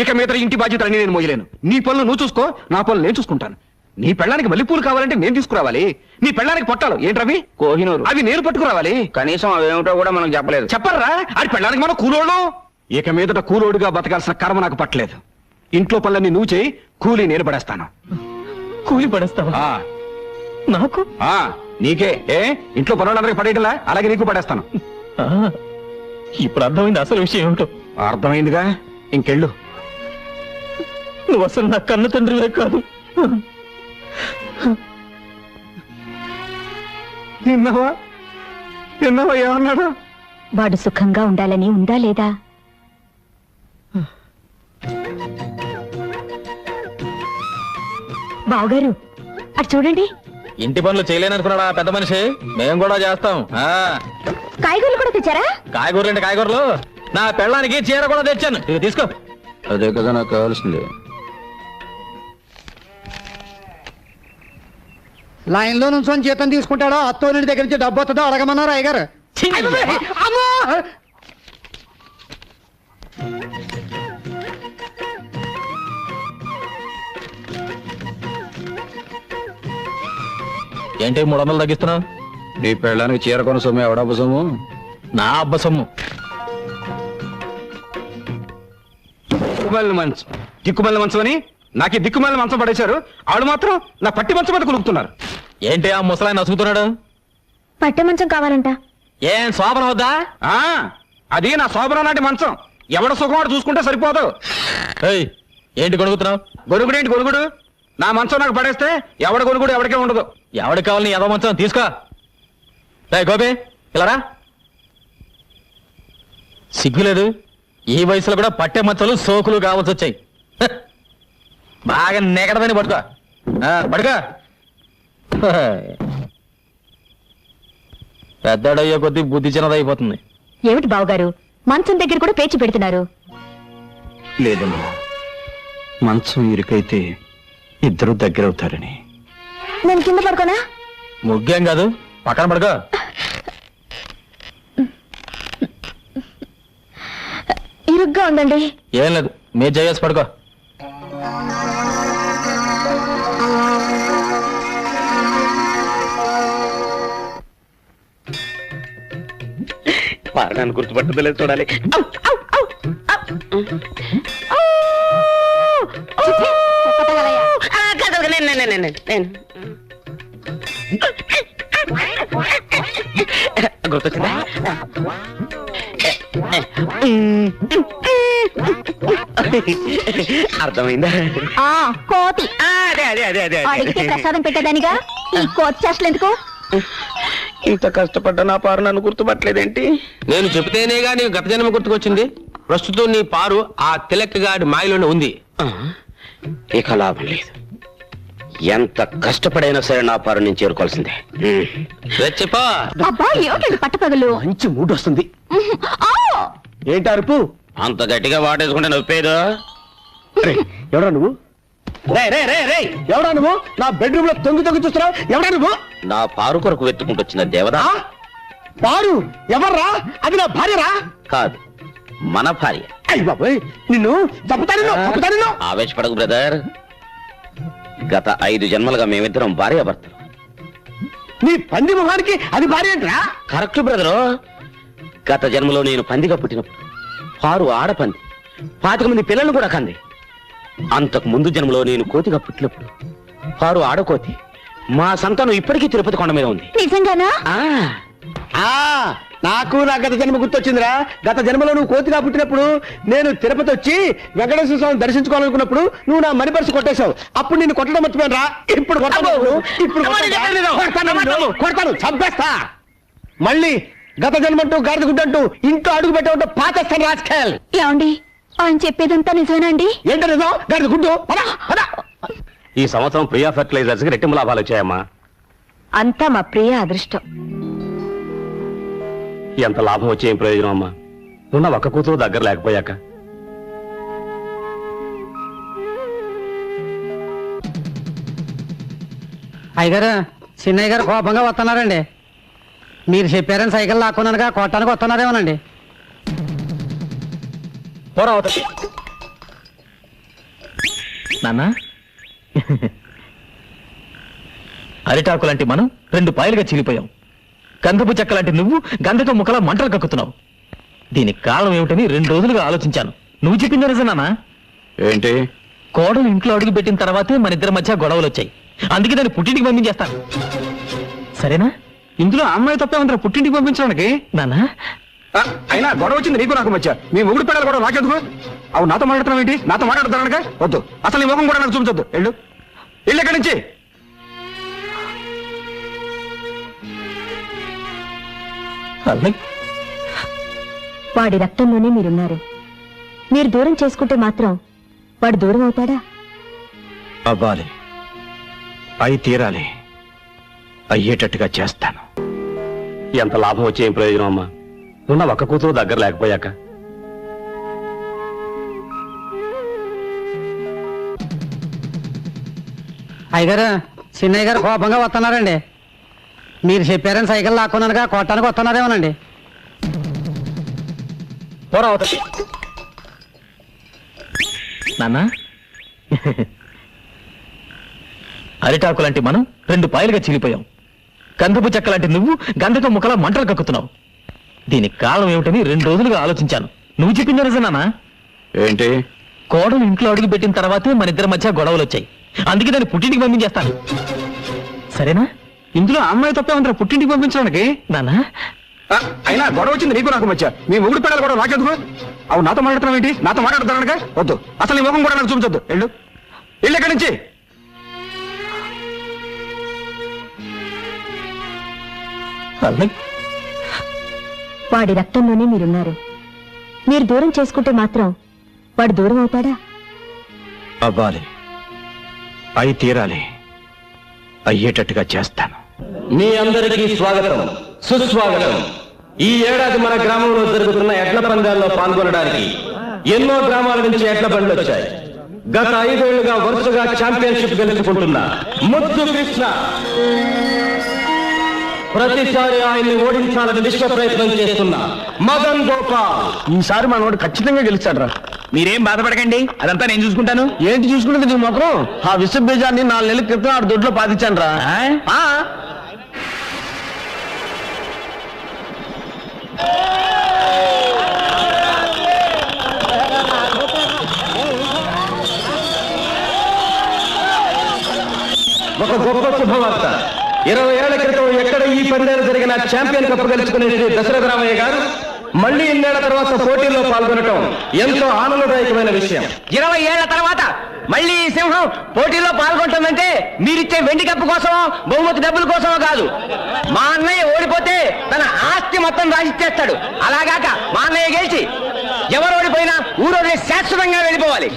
[SPEAKER 4] ఇక మీద ఇంటి బాధ్యతలన్నీ నేను మోయలేను. నీ పనులు నువ్వు చూసుకో, నా పనులు నేను చూసుకుంటాను. నీ పెళ్ళానికి మల్లెపూలు కావాలంటే నేను తీసుకురావాలి. నీ పెళ్ళానికి పొట్టాలు ఏంటవి? కోహినూరు, అవి నేను పట్టుకురావాలి.
[SPEAKER 10] కనీసం అవేమిటో కూడా మనకు చెప్పలేదు.
[SPEAKER 4] చెప్పర్రా, అది పెళ్ళానికి మనం కూలోళ్ళు. ఇక మీదట కూలోడుగా బతకాల్సిన కర్మ నాకు పట్టలేదు. ఇంట్లో పనులన్నీ నువ్వు చేయి, కూలీ నేను పడేస్తాను.
[SPEAKER 7] కూలి పడేస్తావా? నాకు?
[SPEAKER 4] నీకే. ఏ ఇంట్లో పనులందరికీ పడేయటలా, అలాగే నీకు పడేస్తాను.
[SPEAKER 7] ఇప్పుడు అర్థమైంది అసలు విషయం ఏమిటో.
[SPEAKER 4] అర్థమైందిగా, ఇంకెళ్ళు.
[SPEAKER 7] నువ్వు అసలు నా కన్న తండ్రివే కాదు.
[SPEAKER 4] విన్నావా విన్నావా ఏమన్నాడు?
[SPEAKER 9] వాడు సుఖంగా ఉండాలని ఉందా లేదా? బావగారు అటు చూడండి.
[SPEAKER 7] ఇంటి పనులు చేయలేననుకున్నాడా పెద్ద మనిషి? మేము కూడా చేస్తాం.
[SPEAKER 9] కాయగూరలు కూడా తెచ్చారా?
[SPEAKER 7] కాయగూరలు అంటే కాయగూరలు, నా పెళ్ళానికి చీర కూడా తెచ్చాను. ఇది తీసుకో.
[SPEAKER 4] అదే కదా నాకు కావాల్సింది.
[SPEAKER 5] లైన్ లో నుంచి జీతం తీసుకుంటాడో అత్తోని దగ్గర నుంచి డబ్బు వస్తుందో అడగమన్నారు అయ్యగారు.
[SPEAKER 7] ఏంటి 300 తగ్గిస్తున్నావు?
[SPEAKER 2] నీ పెళ్ళానికి చీర కొన సొమ్ము ఎవడబ్బ సొమ్ము?
[SPEAKER 7] నా అబ్బ సొమ్ము.
[SPEAKER 4] దిక్కుమల్లి మంచం అని నాకు దిక్కుమల్లి మంచం పడేశారు. ఆడు మాత్రం నా పట్టి మంచం మీద కొనుక్కుతున్నారు.
[SPEAKER 7] ఏంటి ఆ ముసలాయన నసుగుతున్నాడు?
[SPEAKER 9] పట్టె మంచం కావాలంట.
[SPEAKER 7] ఏం శోభన అవుద్దా?
[SPEAKER 4] అది నా శోభనం నాటి మంచం. ఎవడ సుఖం వాడు చూసుకుంటే సరిపోదు.
[SPEAKER 7] ఏయ్, ఏంటి కొనుక్కుతున్నావు?
[SPEAKER 4] గొనుగుడేంటి గొనుగుడు? నా మంచం నాకు పడేస్తే ఎవడ గొనుగుడు ఎవరికే ఉండదు.
[SPEAKER 7] ఎవడికి కావాలి నీ ఎదో మంచం తీసుకో. గోపి ఇలారా. సిగ్గులేదు, ఈ వయసులో కూడా పట్టే మంచాలు సోకులు కావాల్సి వచ్చాయి. హ, బాగా నెగడదని పట్టుకో. పడుకో. పెద్దడయ్యే కొద్దీ బుద్ధి చిన్నదైపోతుంది.
[SPEAKER 9] ఏమిటి బావగారు, మంచం దగ్గర కూడా పేచి పెడుతున్నారు?
[SPEAKER 4] లేదమ్మా, మంచం ఇరుకైతే ఇద్దరు దగ్గరవుతారని.
[SPEAKER 9] నేను కింద పడుకోనా?
[SPEAKER 7] ముగ్గేం కాదు, పక్కన పడుకో.
[SPEAKER 9] ఇరుగ్గా ఉందండి.
[SPEAKER 7] ఏం లేదు, మీరు చేసి పడుకో.
[SPEAKER 10] పారడాన్ని గుర్తుపట్టదు లేదు చూడాలి. గుర్తొచ్చిందా? అర్థమైందా?
[SPEAKER 9] కోతి
[SPEAKER 10] అదే అదే అదే అదే
[SPEAKER 9] అడిగితే ప్రసాదం పెట్టేదానిగా ఈ కోతి చేష్టలు ఎందుకు?
[SPEAKER 10] ఇంత కష్టపడ్డ నా పారు నన్ను గుర్తుపట్టలేదేంటి?
[SPEAKER 7] నేను చెబితేనేగా నీకు గత జన్మ గుర్తుకొచ్చింది. ప్రస్తుతం నీ పారు ఆ తిలక్కగాడి మాయలోనే ఉంది.
[SPEAKER 10] ఇక లాభం లేదు. ఎంత కష్టపడైనా సరే నా పారు నేను చేరుకోవాల్సిందే.
[SPEAKER 7] చెప్పా.
[SPEAKER 9] అబ్బా ఏమిటండి పట్టపగలు?
[SPEAKER 10] మంచి మూడ్ వస్తుంది. ఏంటి అరుపు? అంత గట్టిగా వాటేసుకుంటే నొప్పేదో. ఎవడా నువ్వు? ఎవడా నువ్వు? నా బెడ్రూమ్ లో తొంగి చూస్తున్నావు? ఎవడా నువ్వు? నా పారు కొరకు వెతుకుంటొచ్చిన దేవదా. పారు ఎవర్రా? అది నా భార్యరా? కాదు, మన భార్య. అయ్య బాబోయ్, నిన్ను చంపుతాను. ఆవేశపడకు బ్రదర్. గత 5 జన్మలుగా మేమిద్దరం భార్యాభర్తలు. నీ పంది మొహానికి అది భార్య ఏంట్రా? Correct brother. గత జన్మలో నేను పందిగా పుట్టినప్పుడు పారు ఆడపంది 25 మంది పిల్లలను కూడా కంది. అంతకు ముందు జన్మలో నేను కోతిగా పుట్టినప్పుడు పారు ఆడకోతి. మా సంతానం ఇప్పటికీ తిరుపతి కొండ మీద ఉంది.
[SPEAKER 9] నిజంగానా?
[SPEAKER 10] నాకు నా గత జన్మ గుర్తొచ్చిందిరా. గత జన్మలో నువ్వు కోతిగా పుట్టినప్పుడు నేను తిరుపతి వచ్చి వెంకటేశ్వర స్వామిని దర్శించుకోవాలనుకున్నప్పుడు నువ్వు నా మనీ పర్సు కొట్టేశావు. అప్పుడు నిన్ను కొట్టడం మర్చిపోయాను రా. ఇప్పుడు కొడతాను, చంపేస్తా. మళ్ళీ గత జన్మంటూ గాడిద గుడ్డంటూ ఇంట్లో అడుగు పెట్టే పాతేస్తాను రాజకీయాలు.
[SPEAKER 9] ఏమండి, ఆయన చెప్పేదంతా నిజమేనండి?
[SPEAKER 10] ఏంటో నిజం? గాడిద గుడ్డు. ఈ సంవత్సరం ప్రియా ఫెర్టిలైజర్స్ కి రెట్టింపు లాభాలు వచ్చాయమ్మా.
[SPEAKER 9] అంతా మా ప్రియ అదృష్టం.
[SPEAKER 10] ఎంత లాభం వచ్చే ఏం ప్రయోజనం అమ్మా? ఉన్న ఒక్క కూతురు దగ్గర లేకపోయాక.
[SPEAKER 12] అయ్యగారు, చిన్నయ్య గారు కోపంగా వస్తున్నారండి. మీరు చెప్పారని సైకిల్ లాక్కున్నానుగా కొట్టానికి వస్తున్నారేమోనండి.
[SPEAKER 7] నాన్న, అరిటాకు లాంటి మనం 2 పాయలుగా చీలిపోయాం. గంధపు చెక్క లాంటి నువ్వు గంధక ముక్కలా మంటలు కక్కుతున్నావు. దీనికి కారణం ఏమిటని 2 రోజులుగా ఆలోచించాను. నువ్వు చెప్పింది నిజం నాన్న.
[SPEAKER 2] ఏంటి?
[SPEAKER 7] కోడలు ఇంట్లో అడుగు పెట్టిన తర్వాతే మన ఇద్దరి మధ్య గొడవలు వచ్చాయి. అందుకే దాన్ని పుట్టింటికి పంపించేస్తాను. సరేనా?
[SPEAKER 4] ఇందులో అమ్మాయి తప్పే ఉందిరా పుట్టింటికి పంపించడానికి.
[SPEAKER 7] నాన్న,
[SPEAKER 4] అయినా గొడవ వచ్చింది నీకు నాకు మధ్య. మీ మొగుడు పెళ్ళాలి గొడవ నాకెందుకు? అవు నాతో మాట్లాడుతున్నావు ఏంటి? నాతో మాట్లాడుతున్నానుగా వద్దు. అసలు నీ ముఖం కూడా నాకు చూపించొద్దు. వెళ్ళు ఇక్కడి నుంచి.
[SPEAKER 9] వాడి రక్తంలోనే మీరున్నారు. మీరు దూరం చేసుకుంటే మాత్రం వాడు దూరం అవుతాడా?
[SPEAKER 4] అవ్వాలి, అయి తీరాలి, అయ్యేటట్టుగా చేస్తాను. ఎంత లాభం వచ్చే ఏం ప్రయోజనం అమ్మా? ఉన్న ఒక్క కూతురు దగ్గర లేకపోయాక.
[SPEAKER 12] అయ్యగారు, చిన్నయ్య గారు కోపంగా వస్తున్నారండి. మీరు చెప్పారని సైకిల్ లాక్కున్నానుగా కొట్టానికి వస్తున్నారేమోనండి.
[SPEAKER 7] నాన్న, అరిటాకు లాంటి మనం 2 పాయలుగా చీలిపోయాం. కందపు చెక్క లాంటి నువ్వు గంధకం ముక్కలా మంటలు కక్కుతున్నావు. దీనికి కారణం ఏమిటని 2 రోజులుగా ఆలోచించాను. నువ్వు చెప్పింది నిజమేనా?
[SPEAKER 10] ఏంటి?
[SPEAKER 7] కోడలు ఇంట్లో అడుగు పెట్టిన తర్వాతే మన ఇద్దరి మధ్య గొడవలు వచ్చాయి. అందుకే దాన్ని పుట్టింటికి పంపించేస్తాను. సరేనా?
[SPEAKER 10] ఇందులో అమ్మాయి తప్పే ఉందిరా పుట్టింటికి పంపించడానికి.
[SPEAKER 7] నానా
[SPEAKER 10] అయినా గొడవ వచ్చింది నీకు నాకు మధ్య. మీ ముగ్గురు పిల్లలు కూడా నాకెందుకు? అవు నాతో మాట్లాడుతున్నావు ఏంటి? నాతో మాట్లాడుతున్నానుగా వద్దు. అసలు నీ ముఖం కూడా నాకు చూపించొద్దు. వెళ్ళు ఎక్కడి నుంచి.
[SPEAKER 9] వాడి రక్తంలోనే మీరున్నారు. మీరు దూరం చేసుకుంటే మాత్రం వాడు దూరం అవుతాడా?
[SPEAKER 10] అవ్వాలి, అయి తీరాలి, అయ్యేటట్టుగా చేస్తాను.
[SPEAKER 4] మీ అందరికీ స్వాగతం, సుస్వాగతం. ఈ ఏడాది మన గ్రామంలో జరుగుతున్న ఎడ్ల పందాల్లో పాల్గొనడానికి ఎన్నో గ్రామాల నుంచి ఎడ్ల బండ్లు వచ్చాయి. గత 5 ఏళ్లుగా వరుసగా ఛాంపియన్షిప్ గెలుచుకుంటున్న ముద్దు కృష్ణ ప్రతిసారి ఆయన్ని ఓడించాలని విశ్వ ప్రయత్నం చేస్తున్న మదన్ గోపాల్.
[SPEAKER 10] ఈసారి మనోడు ఖచ్చితంగా గెలుస్తాడు.
[SPEAKER 7] మీరేం బాధపడకండి, అదంతా నేను చూసుకుంటాను.
[SPEAKER 10] ఏంటి చూసుకుంటుంది నీ మాత్రం? ఆ విశ్వ బీజాన్ని 4 నెలల క్రితం ఆడు దొడ్లో పాతించాను రా.
[SPEAKER 4] ఒక గొప్ప శుభవార్త. 20 ఏళ్ల క్రితం ఎక్కడ ఈ పందేలు జరిగిన ఛాంపియన్ కప్ గెలుచుకునే శ్రీ దశరథ రామయ్య గారు మళ్ళీ 2 ఏళ్ల తర్వాత పోటీల్లో పాల్గొనడం ఎంతో ఆనందదాయకమైన విషయం.
[SPEAKER 12] 20 ఏళ్ల తర్వాత మళ్ళీ ఈ సింహం పోటీలో పాల్గొంటుందంటే మీరిచ్చే వెండి కప్పు కోసమో బహుమతి డబ్బుల కోసమో కాదు. మా అన్నయ్య ఓడిపోతే తన ఆస్తి మొత్తం రాసిచ్చేస్తాడు. అలాగాక మా అన్నయ్య గెలిచి ఎవరు ఓడిపోయినా ఊరోజు శాశ్వతంగా వెళ్ళిపోవాలి.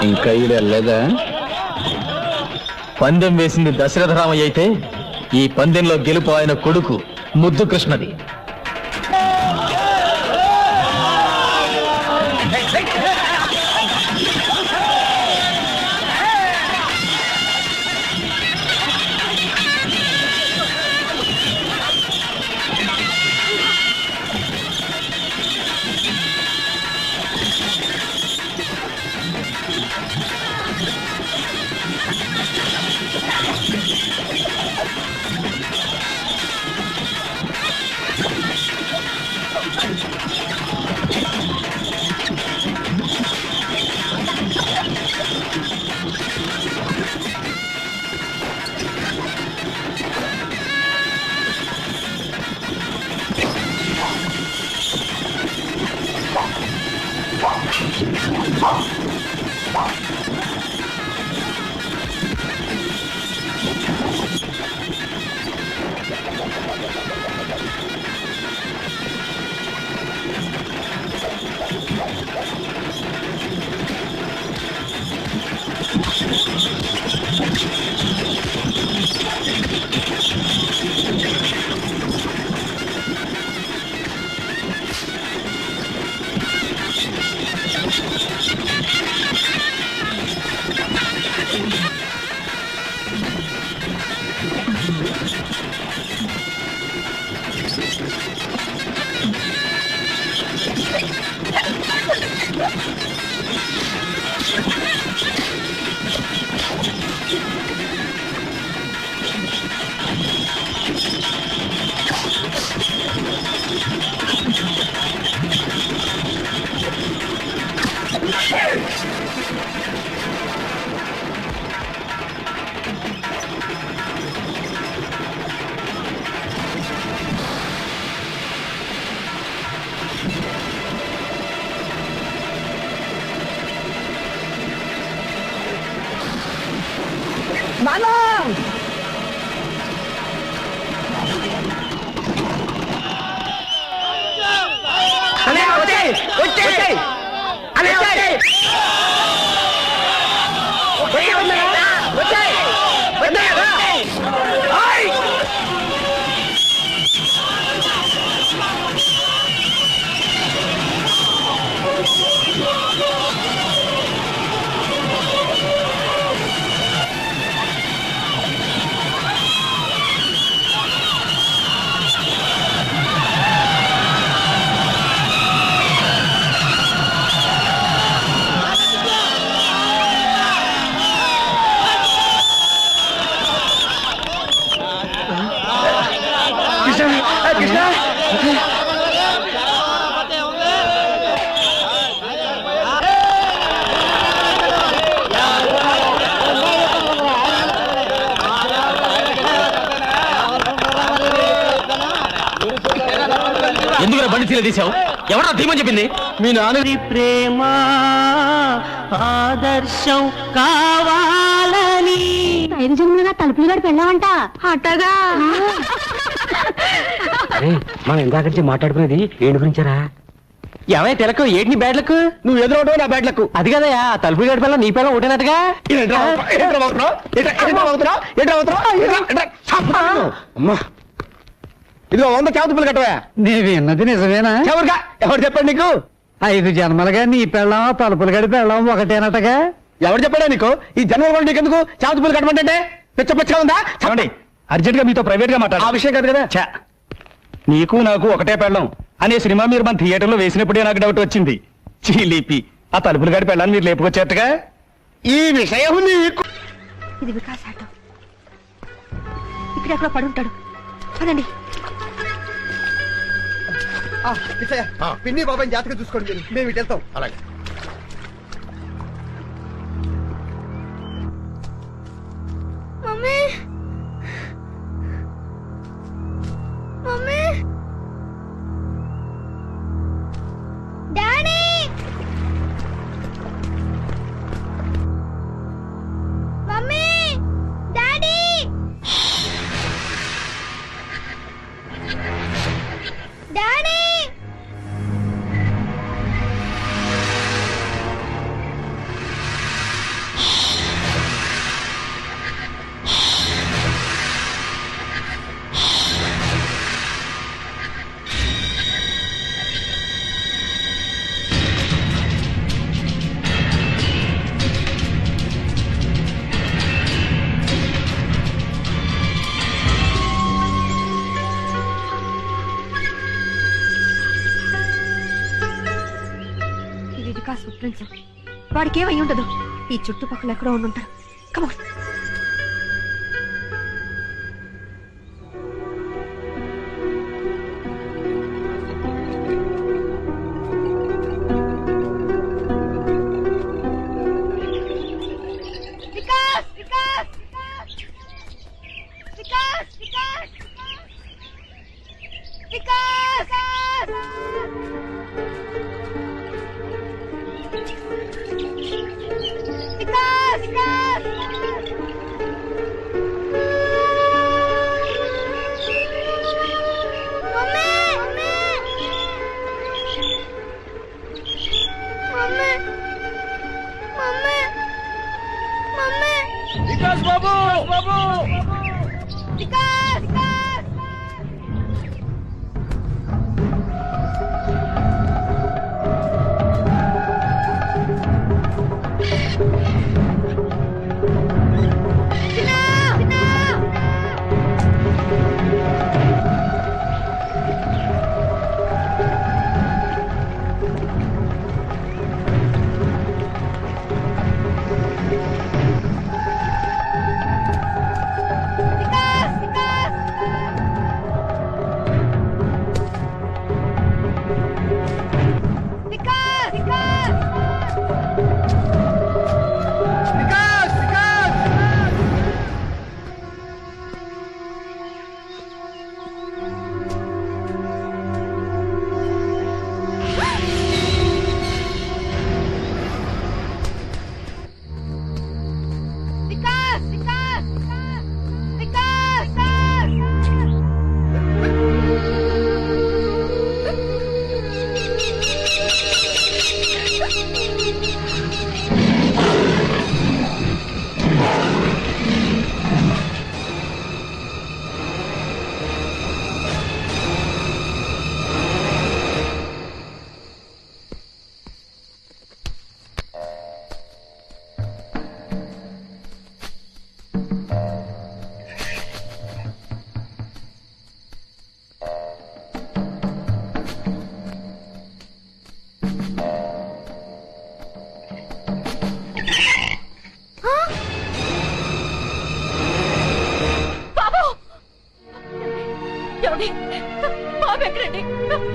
[SPEAKER 10] ఇంకా లేదా?
[SPEAKER 7] పందెం వేసింది దశరథ రామయ్య అయితే ఈ పందెంలో గెలుపు ఆయన కొడుకు ముద్దు కృష్ణది. కళ్ళు తీసావు ఎవరా ధీమని చెప్పింది
[SPEAKER 12] మీ నాన్న ప్రేమ ఆదర్శం కావాలని
[SPEAKER 9] 5 జన్మలుగా తలుపులు గడి పెళ్ళామంట అట్టగా
[SPEAKER 12] మనం ఇందాక మాట్లాడుకునేది ఏంటి గురించారా ఏమై తెలకు ఏంటి నీ బ్యాడ్లకు
[SPEAKER 4] నువ్వు ఎదురవడం నా బ్యాట్లకు
[SPEAKER 12] అది కదయా తలుపులు గడి పిల్ల నీ పిల్ల ఒకటేనట్టుగా
[SPEAKER 4] అమ్మా ఇదిగో 100 చేతులు కట్టవా
[SPEAKER 2] నేను విన్నది నిజమేనా
[SPEAKER 4] ఎవరుగా ఎవరు చెప్పండి నీకు
[SPEAKER 2] 5 జన్మలుగా నీ పెళ్ళం తలుపులు గడి పెళ్ళం ఒకటేనటగా
[SPEAKER 4] ఎవరు చెప్పాడా నీకు ఈ జన్మ కూడా నీకెందుకు చేతులు కట్టమంటే పిచ్చ పిచ్చగా ఉందా
[SPEAKER 10] చూడండి అర్జెంట్ గా మీతో ప్రైవేట్ గా
[SPEAKER 4] ఆ
[SPEAKER 10] మాట్లాడాలి
[SPEAKER 4] విషయం కాదు కదా
[SPEAKER 10] ఛా, నీకు నాకు ఒకటే పెళ్ళం అనే సినిమా మీరు మన థియేటర్లో వేసినప్పుడే నాకు డౌట్ వచ్చింది చీలిపి ఆ తలుపులు గడి పెళ్ళాన్ని మీరు లేపుకొచ్చేట్టుగా
[SPEAKER 4] ఈ విషయం నీకు
[SPEAKER 9] ఇది వికాస్ ఆటో ఇక్కడ ఎక్కడ పడుంటాడు పదండి
[SPEAKER 5] పిన్ని బాబాయ్ జాతక చూసుకోండి మీరు మేము ఇటు వెళ్తాం అలాగే
[SPEAKER 9] mummy mummy daddy mummy daddy daddy ఇది వికాస్ ఫుట్ ప్రింట్స్ వాడికి ఏమై ఉండదు ఈ చుట్టుపక్కల ఎక్కడో ఉండుంటాడు come on Vikas Vikas Vikas Vikas Vikas Vikas Vikas mummy mummy mummy mummy
[SPEAKER 4] Vikas బాబు బాబు
[SPEAKER 9] వికాస్ వికాస్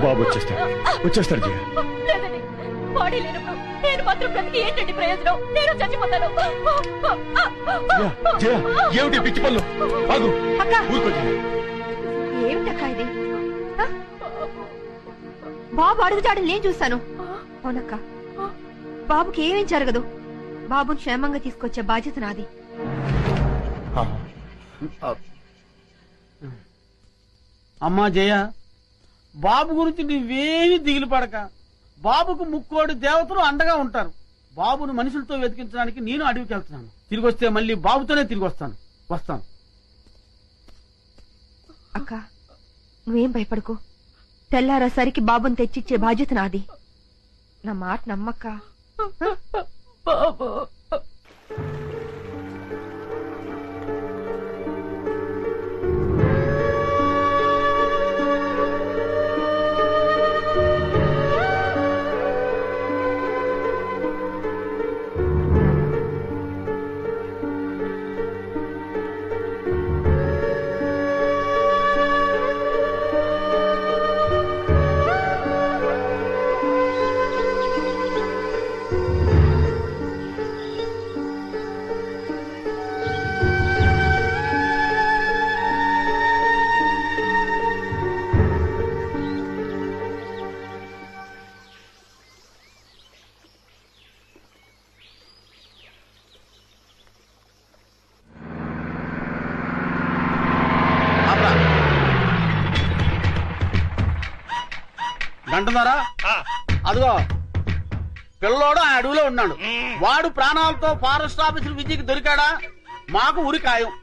[SPEAKER 10] బాబు వచ్చేస్తాడు జయ
[SPEAKER 3] లేదండి బాడీ లేనప్పుడు నేను మాత్రం బ్రతికి ఏంటండి ప్రయోజనం నేను చచ్చిపోతాను
[SPEAKER 10] జయ ఏమిటి పిచ్చి పనులు ఆగు
[SPEAKER 9] అక్క
[SPEAKER 10] ఊరుకో జయ
[SPEAKER 9] ఏమిటక్క ఇది బాబు అడుగుజాడని నేను చూశాను. అవునక్క, బాబుకి ఏమేం జరగదు. బాబుని క్షేమంగా తీసుకొచ్చే బాధ్యత నాది.
[SPEAKER 8] అమ్మా జయ, బాబు గురించి నువ్వేమీ దిగులు పడక. బాబుకు ముక్కోడి దేవతలు అండగా ఉంటారు. బాబును మనుషులతో వెతికించడానికి నేను అడవికి వెళ్తున్నాను. తిరిగి వస్తే మళ్ళీ బాబుతోనే తిరిగి వస్తాను.
[SPEAKER 9] అక్క, నువ్వేం భయపడకు. తెల్లారేసరికి బాబుని తెచ్చిచ్చే బాధ్యత నాది. నా మాట నమ్మక్క.
[SPEAKER 8] అంటున్నారా? అదిగో పిల్లోడు ఆ అడవిలో ఉన్నాడు. వాడు ప్రాణాలతో ఫారెస్ట్ ఆఫీసర్ విజయ్కి దొరికాడా మాకు ఉరి ఖాయం.